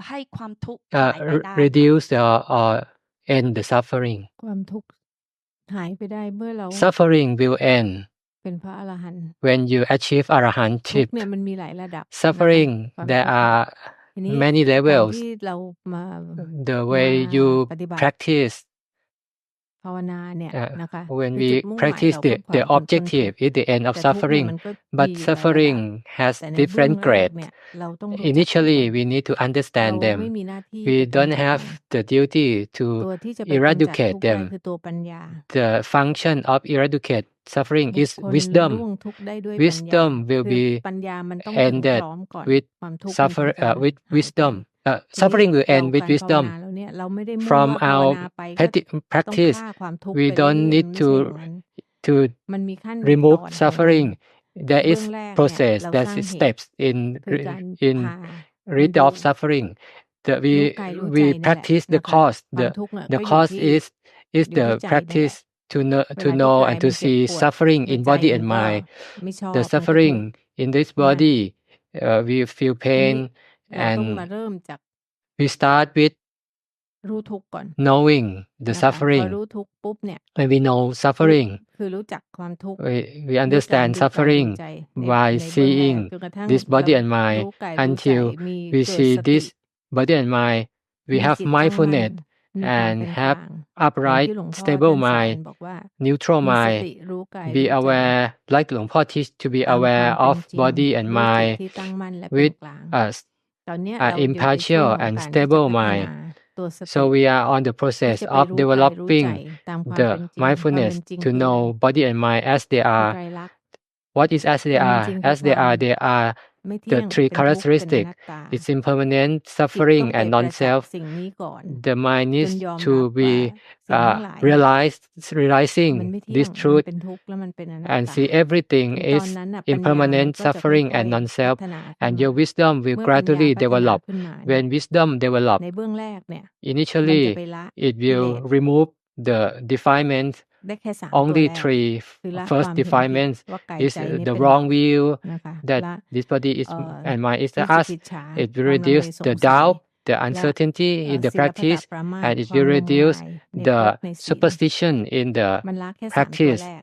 ให้ความทุกข์หายไปได้ค่ะ reduce or end the suffering. ความทุกข์หายไปได้เมื่อเรา Suffering will end เป็นพระอรหันต์ when you achieve ทุกข์ arahantship. เนี่ยมันมีหลายระดับนะคะ Suffering ความ there ทุกข์เนี่ย are ทีนี้ many การ levels. ที่เรามา The way you ปฏิบัติ practice ภาวนาเนี่ยนะคะ when คือจุด we มุ่งหมาย practice เรา the เพื่อความพ้นทุก objective ข์ is the end of แต่ทุกข์เนี่ย suffering, มันก็ but มีอยู่หลายระดับ suffering has แต่ในเบื้อง different แรก grades. เนี่ยเราต้องรู้จักมันก่อน Initially, we need to เรา understand ไม่ them. มีหน้าที่ We จะ don't กำจัด have มัน the duty ตัว to ที่จะไปกำจัด eradicate ทุกข์ได้ them. คือตัวปัญญา The function of eradicate suffering บุค is คลล่ว wisdom. งทุกข์ได้ด้วยปัญญา Wisdom will คือ be ปัญญามันต้องถึง ended พร้อมก่อน with ความทุกข์มันถึง suffer จะ with หายไป wisdom. ทีนี้ Suffering will เรา end with การภาวนา wisdom. แล้วเนี่ยเราไม่ได้มุ่ง From ว่าภาว our นาไปก็ต้อง practice, ฆ่าความทุกข์ we ไปเรื่ don't อยๆ need มันไม่ใช่อย่าง to นั้น to มันมีขั้นมีต remove อนของมัน suffering. There เบื้อ is งแรกเนี่ย process, เรา there สร้าง is เหตุ steps in คือการ in พา rid ดู of suffering. That รู้ we กายรู้ใจ we นี่แหละ practice the นะคะ cause. ความทุกข์น่ะ The ก็อยู่ cause ที่ is อยู่ the ที่ใจนี่แหละ practice to know เว to ลาที่ know กาย and มั to นเจ็บ see ปวด suffering ใน in ใจ body มัน and ก็ mind. ไม่ชอบ The มันก็ทุกข์ suffering in this ใช่ไหม body, we feel ทีนี้ pain เราต้องมา and เริ่มจาก we start with รู้ทุกข์ก่อน knowing the นะคะพอ suffering. รู้ทุกข์ปุ๊บเนี่ย When we know รู้ suffering, คือรู้จักความทุกข์ we ด้วยการ understand ดูกายดู suffering ใจใน by ในเบื้องแรก seeing จนกระทั่ง this เรา body and mind รู้กายรู้ใจ until มี we เกิด see สติ this body and mind. We มี have จิตตั้งมั่น mindfulness มีความ and เป็นก have ลางอย่าง upright, ที่หลวงพ่อ stable ท่านสอน mind, บอกว่า neutral มีส mind. ติรู้กาย Be รู้ใจ aware, like Luang Po teach to be ตามความ aware เป็น of จริง body and ด้วยจิต mind ที่ตั้งมั่นและเป็น with กลาง a ตอนเนี้ยเราอยู่ในช่วง impartial ของ and การที่จะ stable พัฒ mind. นาตัวส So ติ we are on the ที่ process จะไป of รู้กายรู้ใจ developing ตามความ the เป็นจริงความ mindfulness เป็นจริง to คืออะไร know body and mind as they คือ are. ไตรลักษณ์ What is as ค they วามเป็น are? จริงคือ As ค they วาม are, they are ไม่เที่ย the ง three เป็นทุกข์เป็นอนัต characteristics. ตา It's impermanent, จิตต้อง suffering, ไป and ประจัก non-self. ษ์สิ่งนี้ก่อน The mind จน needs ยอม to รับว่า be สิ่งทั้งหลาย realized, มัน realizing ไม่เที่ย this งมัน truth เป็นทุกข์และมันเป็นอนัต and ตา see ถึ everything งตอน is นั้นน่ะปัญญามัน impermanent, ก็จะค่ suffering, อย and ๆ non-self, พัฒนาขึ้น and มา your wisdom will เมื่อปัญญา gradually พัฒนา develop. ขึ้นมาเนี่ย When wisdom ใน develop, เบื้องแรกเนี่ยมันจะ initially ไปละ it กิเล will ส remove the defilements. ได้แค่3 ตัว Only แรก three คือละ first ความเห็นผิด defilements ว่ากาย is ใจนี้ the เป็น wrong เรา view นะคะ that ละ this body is เอ่อ and mind is วิ the จิ us. กิจฉา It ค will วามลังเล reduce สง the สัย doubt, the และ uncertainty in the ศีลพัตต practice, ปรามาส and it ความ will งม reduce งายในกฎ the ในศีล superstition in the มันละแค่3 ตัว practice. แรก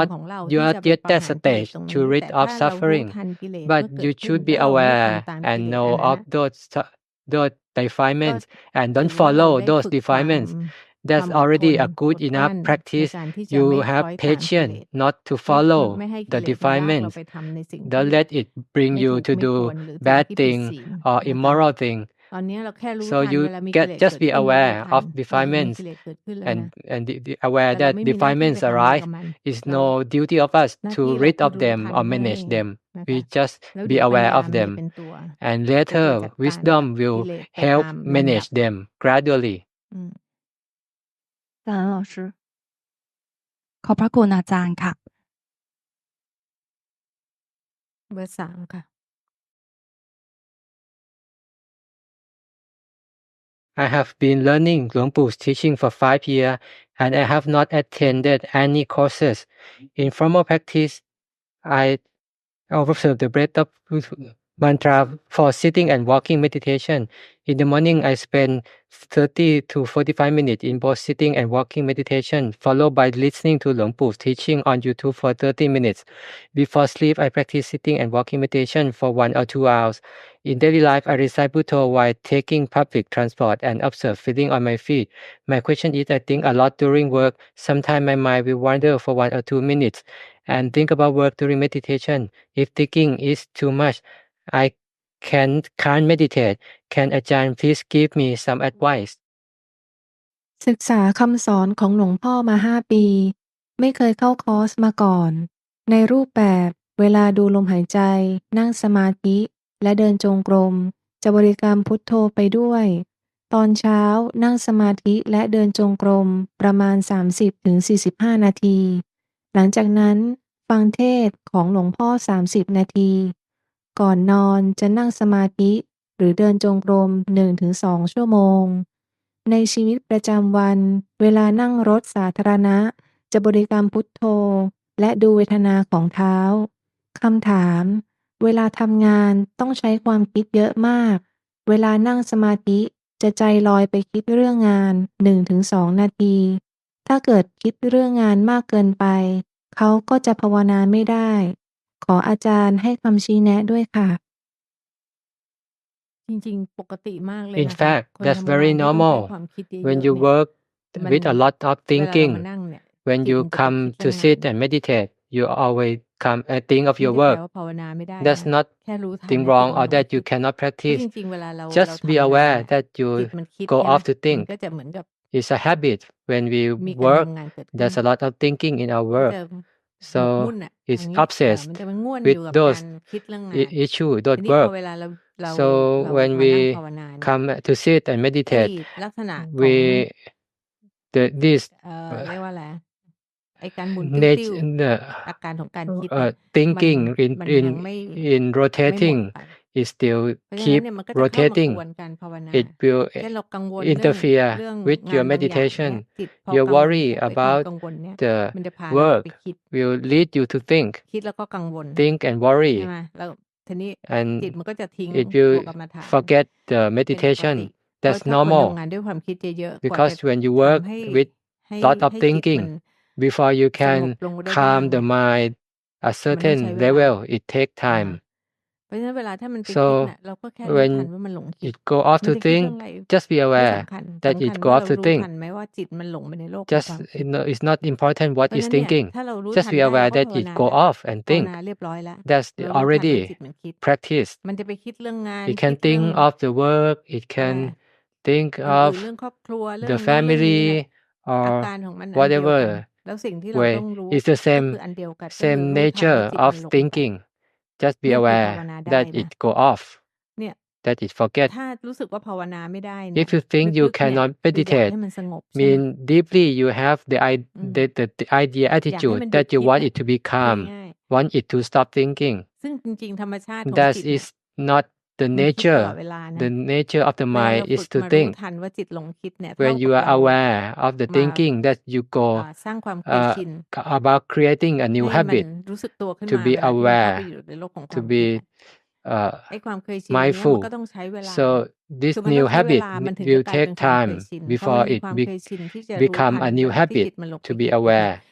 not ของเรา you ที่ are จะ not ไป yet ประ that หารกิเลส stage ตรง to นี้ rid แต่ of ถ้าเรารู้ suffering ทันกิเลส but เมื่อเกิ you ดขึ้น should be ถ้าเราไม่ทำ aware ตาม and กิเลส know อันนั้น of those ก็ defilements and ถื don't อว่าเรา follow ได้ those ฝึกความ defilements that's ความอดท already น a good อดกลั้ enough นใน practice. การที่จะ You ไม่ค have ล้อยตามกิเล patience ส not to ไม่คือ follow ไม่ให้กิ the เลสมันลากเรา defilements. ไปทำในสิ่งที่ Don't let it bring ไม่ you ถูก to ไม่ do ควรหรือสิ่ง bad ที่ผิด thing ศีล or นะคะ immoral thing. ตอนนี้เราแค่รู้ So ทัน you เวลามีกิเลส just เกิด be ขึ้นเรารู้ aware ทัน of ว่ามี defilements กิเลสเกิดขึ้นแล้วนะ and aware แต่เรา that ไม่มีหน้าที่ไป defilements ทำอะไร arise. กับมัน It's เรา no duty of us หน้า to ที่เรา rid แค่ of รู้ them ทัน or เท่านั้น manage เอง them. นะ We คะ just แล้ว be เดี๋ยวปัญ aware ญา of มันจะ them. เป็นตัว And เป็นตัว later จัดการกับ wisdom กิ will เลสไป help ตามลำดับ manage them gradually. อืม 感恩老师。 ขอบพระคุณอาจารย์ค่ะ เบอร์ 3 ค่ะ I have been learning Luang Pu's teaching for 5 years and I have not attended any courses. In formal practice, I observe the breath of mantra for sitting and walking meditation. In the morning, I spend 30 to 45 minutes in both sitting and walking meditation, followed by listening to Luang Pu's teaching on YouTube for 30 minutes. Before sleep, I practice sitting and walking meditation for 1 or 2 hours. In daily life, I recite Buddha while taking public transport and observe feeling on my feet. My question is, I think a lot during work. Sometimes my mind will wander for 1 or 2 minutes and think about work during meditation. If thinking is too much, I can't meditate. Can Ajahn please give me some advice? ศึกษาคำสอนของหลวงพ่อมา5 ปี ไม่เคยเข้าคอร์สมาก่อน ในรูปแบบเวลาดูลมหายใจ นั่งสมาธิ และเดินจงกรม จะบริกรรมพุทโธไปด้วย ตอนเช้านั่งสมาธิและเดินจงกรมประมาณ 30-45 นาที หลังจากนั้นฟังเทศน์ของหลวงพ่อ 30 นาที ก่อนนอนจะนั่งสมาธิหรือเดินจงกรม 1-2 ชั่วโมง ในชีวิตประจำวันเวลานั่งรถสาธารณะจะบริกรรมพุทโธและดูเวทนาของเท้า คำถาม เวลาทำงานต้องใช้ความคิดเยอะมาก เวลานั่งสมาธิจะใจลอยไปคิดเรื่องงาน 1-2 นาที ถ้าเกิดคิดเรื่องงานมากเกินไป เขาก็จะภาวนาไม่ได้ ขออาจารย์ให้คำชี้แนะด้วยค่ะ จริง ๆ ปกติมากเลย In นะคะ fact, คน that's ทำงาน very ที่ต้องใช้ normal. ความคิดเย When อะ you ๆ เนี่ย work มัน with a lot of เวลาเรา thinking, มานั่งเนี่ย when จิต you มันจะไป come คิด to เรื่องงาน sit and meditate, you always come and think of ไม่ your ได้แปล work. ว่าภาวนาไม่ได้ That's นะ not แค่รู้ทัน thing ว่าจิต wrong มัน or หลง that คิ you ด cannot เพราะ practice. จริง ๆ เวลาเรา Just be ทำอะไร aware อะ that จิ you ตมันคิด go ใช่ไหม off to มัน think. ก็จะเหมือนกับ It's a habit. When we มีการ work, ทำงานเกิดขึ้น there's a lot of thinking in our ก็ work. จะหมก So มุ่นอะ it's อย่างงี้ มัน obsessed จะมาง่วนอ with ยู่กับ those การคิดเรื่องงาน issue, ที those นี้พอ work. เวลาเรา So when มานั่ง we ภาวนาเนี่ย come to sit and ไอ้ meditate, ลักษณะของ we this เรียกว่าอะไร ไอ้การหมุนติ้ว the ๆ อาการของการคิดเนี่ย มัน thinking มันยังไม่ in ไม่หมด rotating ไป is still เพราะฉะนั้น keep เนี่ยมันก็จะเข้ามาก rotating. วนการภาวนา It will เช่นเรากังวลเรื่อง interfere เรื่อง with งา your นบางอย่างเนี้ย meditation. จิตพอ Your กังวล worry ปุ๊บไอ้ความ about กังวลเนี่ย the มันจะพาเราไป work คิด will lead you to think, คิดแล้วก็กังวล think and ใช่ worry, ไหมแล้วทีนี้ จิต and มันก็จะทิ้ง it ตัว will กรรมฐาน forget the เป็นปกติ meditation. เพราะ That's ถ้าคนทำ normal งานด้วยความคิดเยอะๆ กว่าจะ because when you ทำ work ให้ with ให้ lot of ให้จิตมัน thinking, before you สง can บลงได้บ้าง calm เนี่ the ย mind a มันต้องใช้ certain เวลา level, it take นะคะ time. เพราะฉะนั้นเวลาถ้ามันไปคิด So น่ะ เราก็แค่รู้ทัน when ว่ามันหลงคิด it go off มัน to จะคิดเรื่อง think, อะไร just be ไม่ aware สำคัญ that สำคั it ญ go ว่า off เรา to รู้ think. ทันไหมว่าจิตมันหลงไปในโลกของ Just ความคิด it's not important เพ what ราะฉะ is นั้นเนี่ย thinking. ถ้าเรารู้ Just ทัน be ได้เรา aware ก็ that ภาว it นา go ได้ off and ภาว think. นาเรียบร้อยแล้ว That's เรารู้ทันว่า already จิตมันคิด practice. มันจะไปคิดเรื่องงาน It คิ can ดเรื่อง think of the work. It อะไร can think อื่น of ๆ เรื่องครอบครัว เรื่ the องโน้นเรื่องนี้น่ะ family อา or การของมันอันเดียวกัน whatever แล้วสิ่งที่เราต้ way. องรู้ It's the ก็คือ same อันเดียวกัน ก็คือ same รู้ทันว่า nature จิตมัน of หลงไป thinking. Just be นี่คือภาว aware นาได้ that นะ it go off, เนี่ย that it forget. ถ้ารู้สึกว่าภาวนาไม่ได้เนี่ If ย you think you ลึกๆเนี่ย cannot คืออยาก meditate, ให้มันสงบใช่ไหม mean deeply you have the อืม the idea อยากให้ attitude มันหยุด that you คิด want น่ะ it to be พูด calm, ง่าย want it to stop thinking. ๆซึ่งจริง ๆ ธรรมชาติของ That จิตเนี่ย is not the มันคิดต nature. ลอดเวลานะ The nature of the เวลา mind เราฝึ is ก to มารู้ think. ทันว่าจิตหลงคิดเนี่ย When เท่า you กับ are เรา aware of the มา thinking, that you go สร้างความเคย uh, ชิน about creating a new ให้มัน habit รู้สึกตัวขึ้น to มา be เวลาที่เราเข้าไป aware, อยู่ในโลกของค to วามคิด be น่ะ uh, ไอ้ความเคยชินอันเนี้ยมัน mindful. ก็ต้องใช้เวลา So คื this อมันต้อ new งใช้เว habit ลามันถึงจะ will กลายเป็ take นความเค time ยชิน เพราะมัน before มี it ความเคยชินที่จะรู้ become ทั a น new เวลาที่ habit จิตมันหลงไป to be คิดนะคะ aware.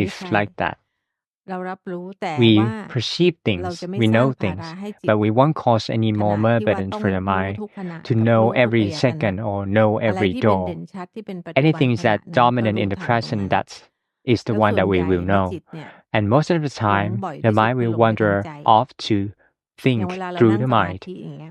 life ใช่ like that. เรารับรู้แต่ว่า We perceive เรา things, จะไม่ we สร้าง know ภา things, ระให้จิต but we won't cause any ข more ณะที่ว่า burdens ต้อง for the รู้ mind ทุกขณะ to กับ know รู้ทุก every ระยะขณะ second or know อะไร every ที่เป็นเด่ door. นชัดที่เป็นปัจจุบัน Anything ขณะ that's นั้นก็ dominant รู้ in the ทันตรง present, นั้น that is the แล้ว one ส่ว that น we ใหญ่ will นะ know. จิตเนี่ย And most of the หลง time, บ่อย the ที่สุด mind คือ will หลงไปทาง wander ใจ off to อย่าง think เวลาเรา through นั่ง the สมา mind. ธิอย่างเงี้ย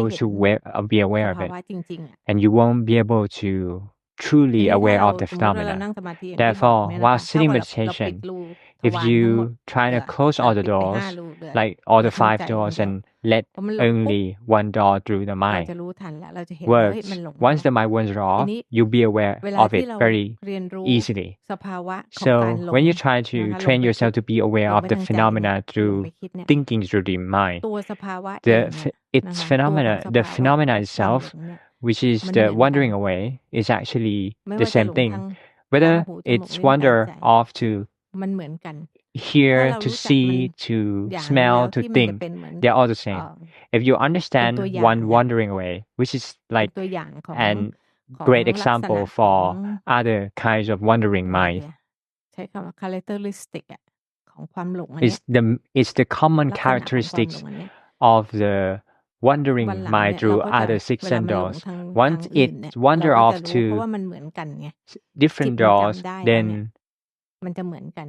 able to be ส aware of ภา it, วะจริงๆอะ and you won't be able to ที truly นี้ถ้า aware เรา of the สมมุติว่าเรานั่ง phenomena. สมาธิอย่างที่บอก Therefore, เนี่ยนะ while คะ เท่า sitting กับเราปิด meditation, รูท if วารทั้งหม you ด try เหลื to อ close เรา all the ปิดไป doors, 5 รูเหลือ like all เหลื the อที่ 5 ใจอย่าง doors, เดียว and let พอมันหลงปุ๊บ only one door through the เรา mind จะรู้ทันแล้ว เราจะเห็นว่าเฮ้ย works, มันหลง once นะ the mind wander ที off, นี้ you'll be aware เวลา of ที่ it เรา very เรียนรู้ easily. สภาวะของการ So หล when ง you try นะ to คะ หลง train ไปคิ yourself ด to be ห aware ลง of ไป the ทางใจเนี่ย phenomena หลง through ไปคิดเนี่ย thinking through the mind, ตัวสภาวะเองเนี่ย its นะคะ ตัวของ phenomena, ส the ภาวะ phenomena ความหล itself, งเนี่ย which is มันเห the มือนกัน wandering away, is actually ไม่ the ว่าจะ same หลง thing. ทาง ตา Whether หู จมูก it's ลิ้น กาย wander ใจ off to มันเหมือนกัน ถ้า hear, เรา to รู้จักมัน see, to อย่างหนึ่งแล้ smell, ว to ที่มันจะ think, เป็นเหมือน they're all the เอ่ same. อ If you เป็น understand ตัวอย่าง one เนี่ย wandering away, which is เป็น like ตัวอย่างของ an ของ great ลักษณะ example ของ for other kinds of wandering อะไร mind, ดีอะ ใช้คำว่า characteristic อะ ของความหลงอันเนี้ย it's the common ลักษณะของความหล characteristics งอันเนี้ย of the วัน wandering หลัง mind เนี่ย เรา through ก็จะ other six เวลามันหลง sense doors. ทาง Once อื่น it เนี่ย เรา wander ก็ off จะรู้ เพราะ to ว่ามันเหมือนกันไง จิต different มัน doors, จำได้แล้วเนี่ย then มันจะเหมือนกัน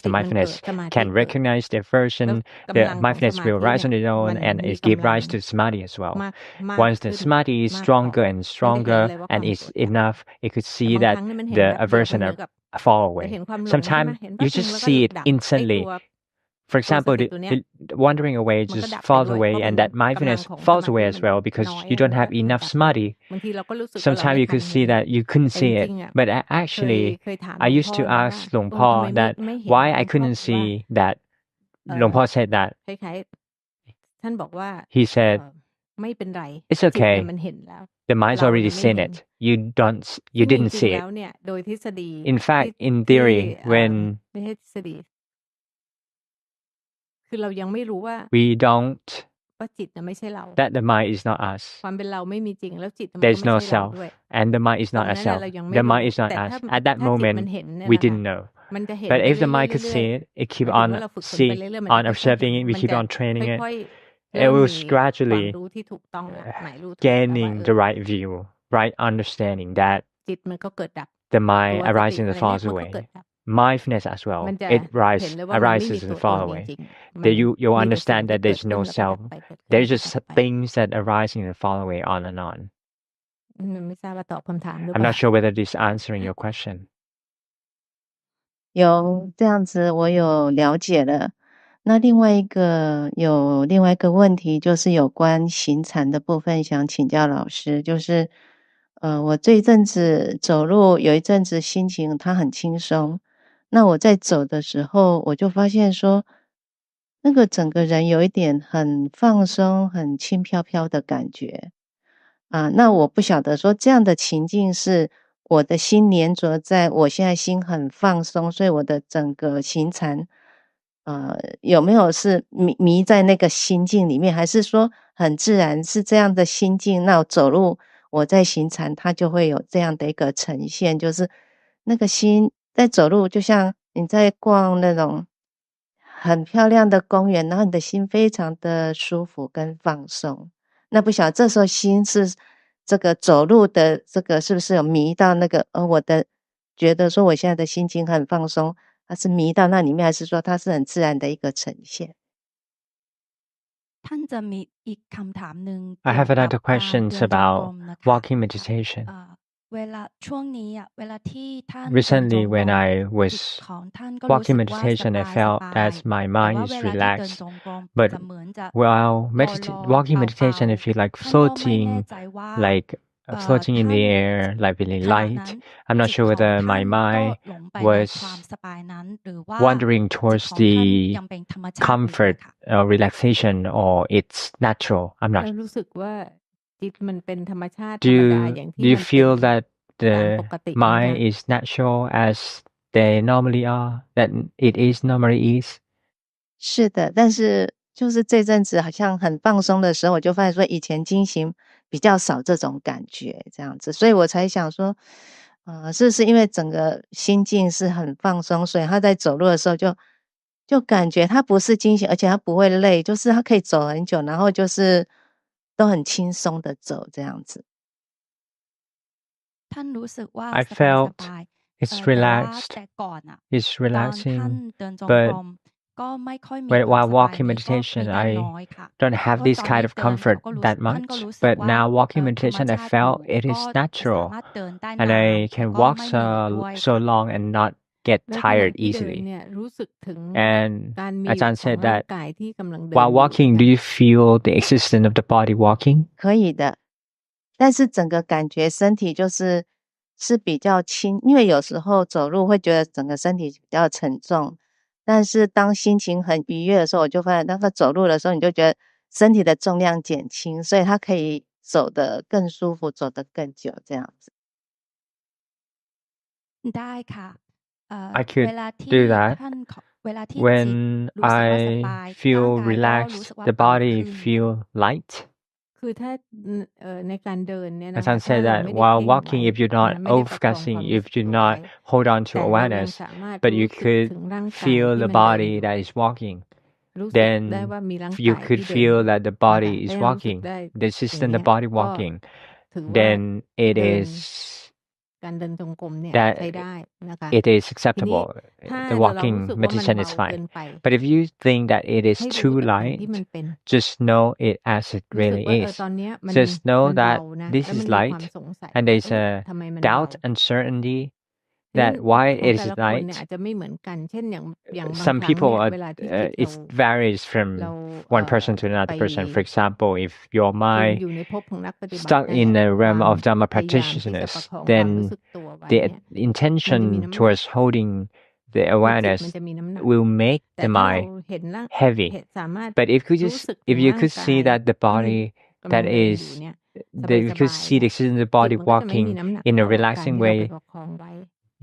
the ติมันเกิด mindfulness สมาธิ can เกิด recognize the แล้ว version, กำ the ลังของส mindfulness มา will ธิ rise เนี่ on ย its own มัน and มี it give กำลัง rise to samadhi as well. มากมาก Once the ขึ้น samadhi is มากพอ stronger and มันจะเห็น stronger เลยว่าค and วาม it's โกรธดับ enough, it could แต่ see บาง that ครั้งนี่มันเห็น the แป๊บเดียวมัน aversion เหมือนกับ fall แต่ away. เห็นความหลงใช่ไหม Sometimes เห็นแป๊ you บหนึ่ง just แล้วก็ see it ดับไอ้ instantly. ตัว For ตัวส example, ติตัวเนี้ย the wandering away มันก็ just ดับไป falls ด้วย away เพราะ and มัน that กำลัง mindfulness ของส falls มาธิ away มั as น well because น้อย you อะ don't มัน have ก็มัน enough ดับไป samadhi. บางทีเราก็รู้สึกว่าเรา Sometimes ไม่ you ทัน could เห็ see น that you couldn't แต่จ see ริ it, งๆอะ but เคย actually เคยถามห I ลวง used พ่อ to นะว่า ask หลวง เออ พ่อ ทำไมไม่ that ไม่เห็น why หล I วงพ่อ couldn't บอกว่า see that หลวงพ่อ said that คล้ายๆท่านบอกว่า he เอ่ said อไม่เป็นไร it's จิตเนี่ย okay, มันเห็นแล้ว the mind's เรา already ยังไม่ seen เห็น it, you don't ซึ่ you งจ didn't ริง see ๆ แล้ it. วเนี่ย โดยทฤษฎี In ที่ fact, in ที่ theory, when ไม่ใช่ทฤษฎี คือเรายังไม่รู้ว่า we don't ว่าจิตน่ะไม่ใช่เรา that the mind is not us, ความเป็นเราไม่มีจริง แล้วจิตมันก็ there's ไม่ no ใช่เรา self ด้วย and the mind is ตรง not a นั้นน่ะ self, เรายังไม่ the รู้ mind is not แต่ us. ถ้า At that ถ้าจิตมัน moment เห็นเนี่ย we นะคะ didn't know, มันจะเห็น but ไป if the เรื่ mind อย could ๆเรื่อย see it, it ๆ keep หมายถึง on ว่าเราฝึกฝน see ไปเรื่อยๆมัน on จะค่อยๆเห็น observing it, we มัน keep จะ on training it, ค่อยๆ it เริ่ม will มีความ gradually รู้ที่ถูกต้องแล้วหมายรู้ถูกแล้วว่า gaining the right view, right understanding that จิตมันก็เกิดดับ the ตั mind วส arises ติ and อะไรเนี่ย falls มันก็ away. เกิดดับ mindfulness as well. มันจะ It เห็นเลยว่ามันไม่มี arises ตั and วต fall นจ away. ริงๆ มัน That you มีแต่ understand สิ่ง that ที่เกิด there's ขึ้ no นแล้วก็ดับ self. ไปเกิดขึ้น There's แล้วก็ just ดับไป things that arising and fall away on and on. ไม่ทราบว่าตอบคำถามหรือ I'm เป not ล่า sure whether this answering your question. 有这样子，我有了解了。那另外一个问题，就是有关行禅的部分，想请教老师。就是我这一阵子走路，有一阵子心情它很轻松，那我在走的时候，我就发现说，那个整个人有一点很放松、很轻飘飘的感觉啊。那我不晓得说这样的情境是我的心黏着在我现在心很放松，所以我的整个行禅有没有是迷在那个心境里面，还是说很自然是这样的心境，那我走路我在行禅，它就会有这样的一个呈现，就是那个心在走路，就像你在逛那种很漂亮的公园，然后你的心非常的舒服跟放松。那不晓得这时候心是这个走路的这个是不是有迷到那个我的觉得说我现在的心情很放松，它是迷到那里面，还是说它是很自然的一个呈现？ ท่านจะมีอีกคำถามหนึ่ง I เกี่ยว have กับ another การ questions เดินจงกร about มนะคะ walking meditation. เวลาช่วงนี้เวลาที่ท่านเดินจ Recently, งกร when ม I จิต was ของท่านก็รู้ walking สึกว่าส meditation, I บาย felt สบาย that my แต่ mind ว่า is เวลาที่เดิน relaxed. จงกรม But จะเหมือนจะ while ลอยๆ walking เบา meditation, I feel like ๆท่านก็ไม่แน่ floating, ใจว่า like floating in ท่าน the air, like really ขณะนั้น light. I'm not จิต sure ของ whether ท่า my นก็ mind หลงไปในความ was สบายนั้น หรือว่า wandering จิต towards ของท่าน the ยังเป็นธรรมชาติอยู่ comfort นะคะ relaxation, or it's natural. I'm เรา not. รู้สึกว่าจิตมันเป็นธรรมชาติธ Do รรมดา you อย่าง do ที่ you มันเป็น feel that ตาม the ปกติไหม mind คะ is natural as they normally are? That it is normally is? 是的，但是就是这阵子好像很放松的时候，我就发现说以前进行比较少这种感觉，这样子，所以我才想说，是不是因为整个心境是很放松，所以他在走路的时候就感觉他不是惊醒，而且他不会累，就是他可以走很久，然后就是都很轻松的走这样子。 ท่านรู้สึกว่า I สบาย felt สบาย it's แต่ว่า relaxed. แต่ก่อน It's ตอนท่าน relaxing. เดินจง But กรมก็ไม่ค่อยมี When ความ while สบาย walking นี้ก็มี meditation, ได้ I น้อยค่ะ don't have ก็ this ตอน kind ที่ of เดิน comfort ก็รู้ that ท่านก็ much. รู้สึก But ว่า now walking ธรรม meditation, I ชาติ felt อยู่ it ก็ is จะสา natural, มารถเดินได้ and นาน I แล้ว can ก็ walk ไม่เหนื่อยด้วย so ค่ะ long and not get และขณะ tired ที่เดิน easily. เนี่ยรู้สึกถึง And การมี Ajahn ของ said ร่าง that กายที่กำลังเดิน while อยู่ walking, do ค่ะ you feel the existence of the body walking? 可以的，但是整个感觉身体是比较轻，因为有时候走路会觉得整个身体比较沉重，但是当心情很愉悦的时候，我就发现那个走路的时候，你就觉得身体的重量减轻，所以它可以走得更舒服，走得更久这样子。 ได้ค่ะ I เว could ลาที่ do that ท่านเวลาที่จิต when รู้สึกว่าสบาย I ร่าง feel กายก็รู้ relaxed, สึกว่า the เบา body ขึ้น feel light. คือถ้าในการเดินเนี่ยนะคะ Ajahn ถ้า said เรา that ไม่ได้ while เพ่งไว้ walking, if you're นะ not คะไม่ได้ประคองความ overfocusing, รู้ if สึก you ตัว not ไว้ hold on to แต่เรายัง awareness, สามารถ but รู้ you สึก could ถึงร่างกาย feel ที่ the มันเดิน body อยู่ that is walking, รู้สึกได้ then ว่ามีร่าง you กาย could ที่เดินอ feel ยู่ that the นะคะ body ถ้า is ยังรู้สึก walking, ได้ the อย่าง system, เงี้ the ย body ก็ walking, ถือว่า then it เดิน is การเดินจงกรมเนี่ย that ใช้ได้นะคะ it is ทีนี้ acceptable. ถ้า The เรารู้ walking สึกว่ามัน meditation เบา is เกิน fine. ไป But if you think that it is ให้รู้ too ตำแหน่งที่ light, มันเป็น just know it as it รู้สึก really ว่า is. ตอนเนี้ยมัน Just know มันเบา that นะ this แล้วมัน is มีความ light สงสัย and ว่า there's ทำไมมัน a เบา doubt, uncertainty ทีนี้ that why ของ it แต่ is ละคนเนี่ย light. อาจจะไม่เหมือนกัน เช่นอย่างบาง Some ครั้ง people เนี่ย are, เวลาที่จิต it varies เรา from one person to ไป another person. For example, if your อยู่ mind อยู่ในภพของนักปฏิบัติ stuck นั่นแห in ละ the ควา realm ม of Dhamma พยายามที่จะประ practitioners, คองความรู้ then สึกตัวไว้ the เนี่ย มันจะมี intention น้ำหนัก towards holding the คือจิต awareness มันจะมีน้ำหนัก will make แต่ the ถ้าเรา mind เห็นร่าง heavy. สามารถ But if you รู้ just สึกถึ if ง you ร่าง could กา see ย that the ที่มัน body กำลัง that เดินอยู่ is เนี่ย that you ส could บาย see ๆ the เนี่ย existence of the จิต body มันก็จะไม่มี walking น้ำหนัก in a เท่ากับการ relaxing ที่เราไป way, ประคองไว้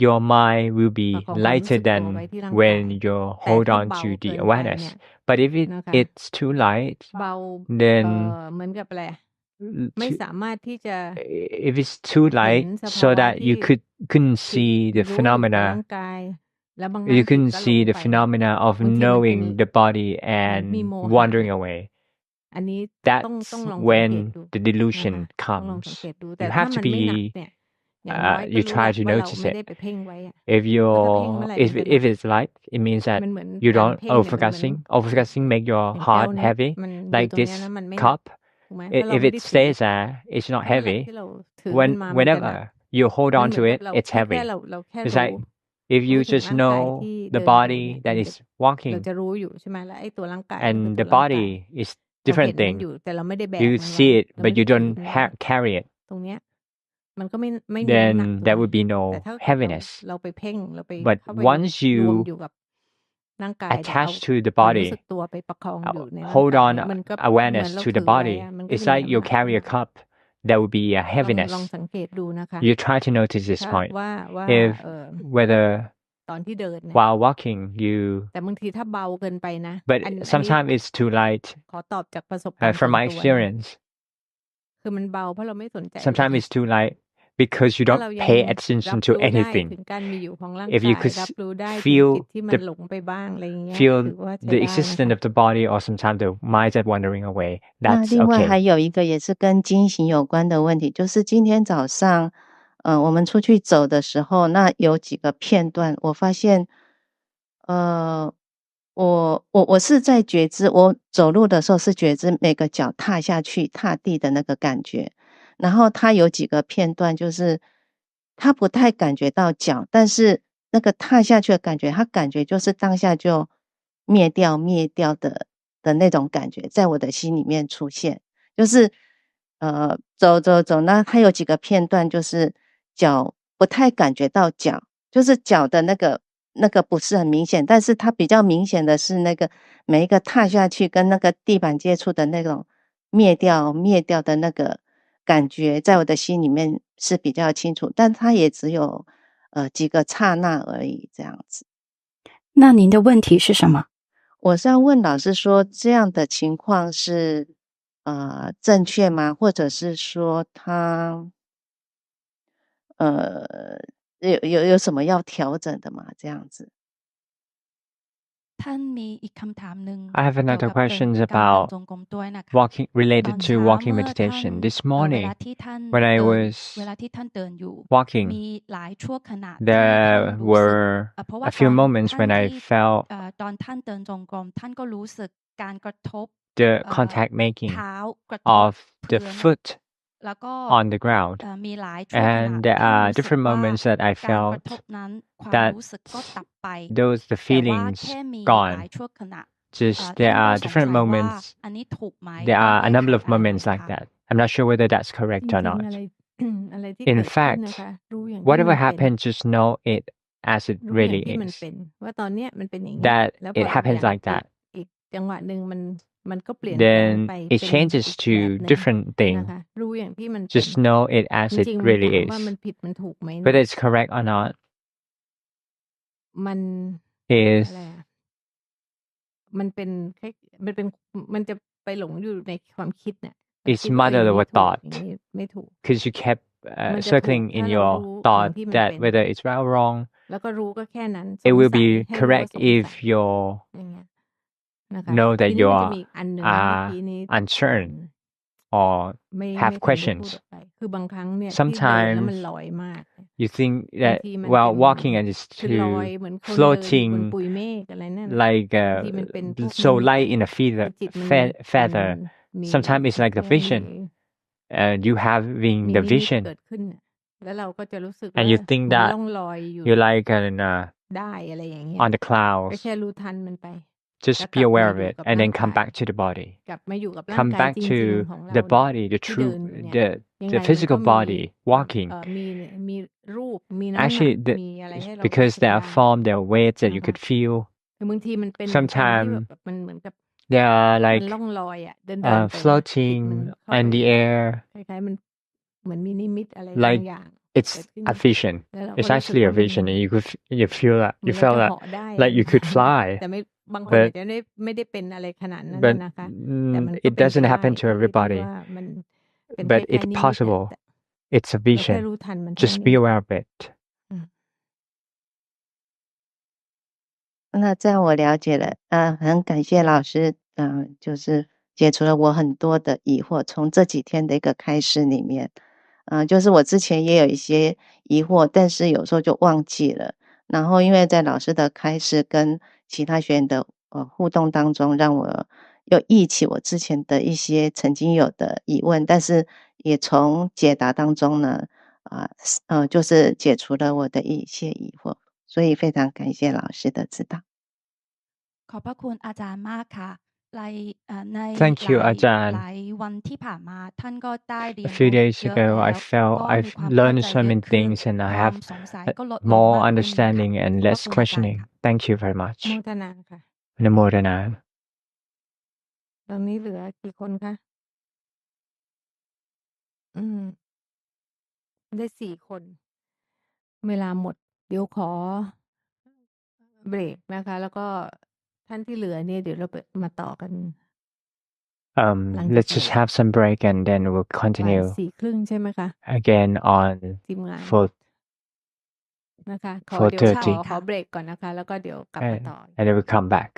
your mind will ประ be คองความรู้สึ lighter กตัวไว้ than ที่ร่างกาย when you แต่ hold ถ้า on เบา to เกิ the นไป awareness. เนี่ย But if นะคะ it's too light, เบา then เหมือนกับอะไรไม่ to, สามารถที่จะ if it's too เห็น light สภา so วะ that ที่ you couldn't จิต see the รู้อยู่กับร่าง phenomena, กาย แล้วบางครั้ you งจิต couldn't ก็หลง see the ไป phenomena of บางทีมันเป็น knowing the body มันมี and โมหะ wandering เนี่ย away. อันนี้ต้อง That's ลองสังเกต when ดู the นะคะ delusion ต้องลองสัง comes. เกตดู แต่ You ถ้า have to มันไม่หนัก be เนี่ย อย่างน้อยก็ you รู้ try แล้ว to ว่าเรา notice ไม่ได้ it. ไปเพ่งไว้อะ If เพราะถ้าเพ่งเมื่อ you're ไหร่มันจะหนั if ก it's light, it means มั that นเหมือน you การ don't เพ่งเนี่ยมันเหมือน overfocusing make your อย่างแก้ว heart เนี้ย heavy มันอยู่ like ตรงเนี้ย this แล้วมันไม่หนัก cup. ถูกไหมเพราะเรา If ไม่ it ได้ถือ stays there, it's not นั่นแหละ heavy. ที่เราถือขึ้นมามันจะหนัก Whenever you hold มัน on เหมือ to นกับ it, เรา it's แค่ heavy. เราแค่ It's รู้ like if รู้ you ถึง just ร่างกาย know ที่ the เดินอยู่ body เนี่ย that มันจะ is เรา walking จะรู้อยู่ใช่ไหมแล้วไอ้ตัวร่างกายมัน and คือ the ตัวร่างกาย body is เราเห็ different นมัน thing. อยู่แต่เราไม่ได้แบก You มันไว้ see it, เราไม่ but ได้ you ถือ don't มันไว้ carry it. ตรงเนี้ยมันก็ไม่มีน้ำหนัก Then ถูก there ไหม would be แต่ no ถ้าเกิดเรา heaviness. เราไปเพ่งเราไป But เข้าไป once รวม you อยู่กับร่างกายแต่เอา attach to the ความรู้สึ body, กตัวไปประคองอยู่ในร่าง hold กาย on เนี่ยมันก็เหมือน awareness เรา to ถื the อไว้ body. อะมันก็ It's จะมี like น้ำ you หนัก carry a cup. There would be a ลอง heaviness. สังเกตดูนะคะ You try to notice this ถ้า point. ว่า If whether ตอนที่เดินเนี่ย while walking you, แต่บางทีถ้าเบาเกินไปนะ but อันนี้ sometimes it's too light. ขอตอบจากประสบการณ์ส่ว From น my ตัวนะ experience, คือมันเบาเพราะเราไม่สนใจเลย sometimes it's too light because you ถ้า don't เรายัง pay รั attention บ to รู้ได้ anything. ถึงการมีอยู่ของร่าง If กา you ย could รับรู้ได้ถึง feel จิตที่มัน the หลงไปบ้างอะไรอย่างเงี้ย feel ถือว่าใช้ the ได้นะ existence คะ of the body or sometimes the mind that wandering away, 那 that's 另外还 okay. 有一个也是跟经行有关的问题，就是今天早上，我们出去走的时候，那有几个片段，我发现，我是在觉知，我走路的时候是觉知每个脚踏下去踏地的那个感觉，然后它有几个片段，就是他不太感觉到脚，但是那个踏下去的感觉，他感觉就是当下就灭掉的那种感觉，在我的心里面出现，就是走，那它有几个片段，就是脚不太感觉到脚，就是脚的那个不是很明显，但是它比较明显的是那个每一个踏下去跟那个地板接触的那种灭掉的那个感觉，在我的心里面是比较清楚，但它也只有几个刹那而已，这样子。那您的问题是什么？我是要问老师说，这样的情况是正确吗？或者是说他有什么要调整的吗？这样子。ท่านมีอีกคำถามหนึ่ง I have เกี่ยว another กับ question การเดิน about จงกรมด้วยนะคะ walking ตอน related to เช้า walking เมื่อท่าน meditation. This เว morning ลาที่ท่าน when I เดิน was เวลาที่ท่านเดินอยู่ walking, มีหลายชั่วขณะที่ท่าน there รู้สึก were เพราะ a ว่าต few อน moments ท่าน when I ที่ felt ตอนท่านเดินจงกรมท่านก็รู้สึกการกระทบ the contact making เท้ากระทบ of พื้ the น foot แล้วก็ on the ground. มีหลายช่วงขณะ And there ท่าน are รู้สึก different ว่า moments that I การกระ felt ทบนั้นความ that รู้สึกก็ดับไป those the แต่ว่า feelings แค่มีห gone. ลายชั่วขณะ Just ท่าน there ก็ are สง different สัยว่า moments. อันนี้ถูกไหม There ต้อง are แก้ a ไข number of อะไรไหม moments like คะ that. I'm not sure whether that's จ correct ริ or ง not. ๆ อะไร อะไรที่ In เกิดขึ้น fact, นะคะ รู้อย่างที่ whatever มันเป็น happens, just know it as it รู้อย่าง really ที่มัน is. เป็น ว่าตอนเนี้ยมันเป็นอย่างนี้ That แล้วพ it ออีก happens อย่าง like that. อีกจังหวะหนึ่งมันก็เปลี่ยนแปลง Then ไป it เป็น changes อีก to แบบหนึ่ง different นะ thing. คะ รู้อย่างที่มันเป็น Just know it as จ it ริงๆ มัน really ถามว่า is. มันผิดมันถูกไหม Whether เนี่ย it's correct or not มัน is อะไรอะมันเป็นแค่มันจะไปหลงอยู่ในความคิดเนี่ย it's คิดว่าอย่าง muddled นี้ with ถูก thought อย่างนี้ไม่ถูก because you kept มันจะถูก circling ถ้า in เรา your รู้อย่าง thought ที่มัน that เป็น whether it's right or wrong. แล้วก็รู้ก็แค่นั้น It สง will สัย be ให้รู้ว่า correct สงสัย if you're อย่างเงี้ยนะคะ know ที that นี้ you มันจะ are มีอีกอันหนึ่งเมื่อกี้นี้ uncertain or ไม่ have ทันได้พูด questions. ออกไปคือบางครั้งเนี่ยที่เดินแล้วมัน Sometimes ลอยมาก you think บาง that ทีมัน while เป็น walking and it's คือลอย too เหมือนคนเดินอยู่บน floating ปุยเมฆอะไรนั่นน่ะ like บางทีมันเป็นพวก so นิมิต light in a คือ feather จิตมัน feather. มี Sometimes it's like the มี vision. You having มี the นิมิต vision เกิดขึ้นน่ะแล้วเราก็จะรู้สึก and ว่า you think เหมือน that ล่องลอยอยู่ you're like in ได้อะไรอย่างเงี้ย on the ก็ clouds. แค่รู้ทันมันไป Just แล้ว be กลับมา aware อ of ยู่ it กับ and ร่าง then come กาย back to the body. กลับมาอยู่กับร่าง Come กาย back จริ to งๆของเรา the เนี่ย body, the ที่เดิ true, นอยู่เนี่ย the ยังไงมันก็ physical มี body walking. มีรูปมีน้ำหนัก Actually, มีอะไรให้เรารู้ because สึก there ได้ are form, there are weights that you นะคะ could feel. คือบางทีมันเป็นเหมือนกันที่ Sometimes แบบมันเหมือนกับ there are มัน like ล่องลอยอ่ะเดินไปนะจิต floating มันเข้า in ไป the air. คล้ายๆมันเหมือนมีนิมิตอะไร Like บางอย่าง it's เกิดขึ้น a vision. แล้วเราก็ It's รู้สึก actually ว่า a มัน vision, and you feel that เหมือ you นเรา felt จะ that เหาะได้ like you could fly. แต่ไม่บางคนอาจ But จะไม่ได้เป็นอะไรขนาดนั้น but น่ะนะคะแต่มันก็ it เป็นไป doesn't ได้ happen to ที่ everybody. ว่ามันเป็นค But ล้าย it's ๆนิมิตอะ possible. แต่ It's a เราแค่ vision. รู้ทันมันเท่า Just นั้น be เอง aware of it. อืม 那这样我了解了，很感谢老师，就是解除了我很多的疑惑，从这几天的一个开示里面，就是我之前也有一些疑惑，但是有时候就忘记了。然后因为在老师的开示跟其他学员的互动当中，让我又忆起我之前的一些曾经有的疑问，但是也从解答当中呢，就是解除了我的一些疑惑，所以非常感谢老师的指导。ขอบพระคุณอาจารย์มากค่ะใน Thank you ห อาจารย์ ลายวันที่ผ่านมาท่านก็ได้เรีย A น few รู้ days เยอะ ago, แล้ I ว felt ก็มี I've ความเข้า learned ใจ so เยอะ many ขึ้น things and I ความ have สงสัยก็ลดลง more มากขึ้นค่ะ understanding and ขอบพระ less คุณอาจารย์ questioning. ค่ะ Thank you very โม much. ทนาค่ะ อนุโมทนา ตอนนี้เหลือกี่คนคะได้4 คน เวลาหมด เดี๋ยวขอเบรกนะคะ แล้วก็ท่านที่เหลือเนี่ยเดี๋ยวเรามาต่อกัน หลังจาก Let's เบร just ก have some break and then we'll บ่าย continue 4:30 ใช่ไหมคะ again on ทีมงาน 4 นะคะ เดี๋ยวขอ ใช่ 4:30 ค่ะ เบรกก่อนนะคะ แล้วก็เดี๋ยวกลับมาต่อ and then we'll come back.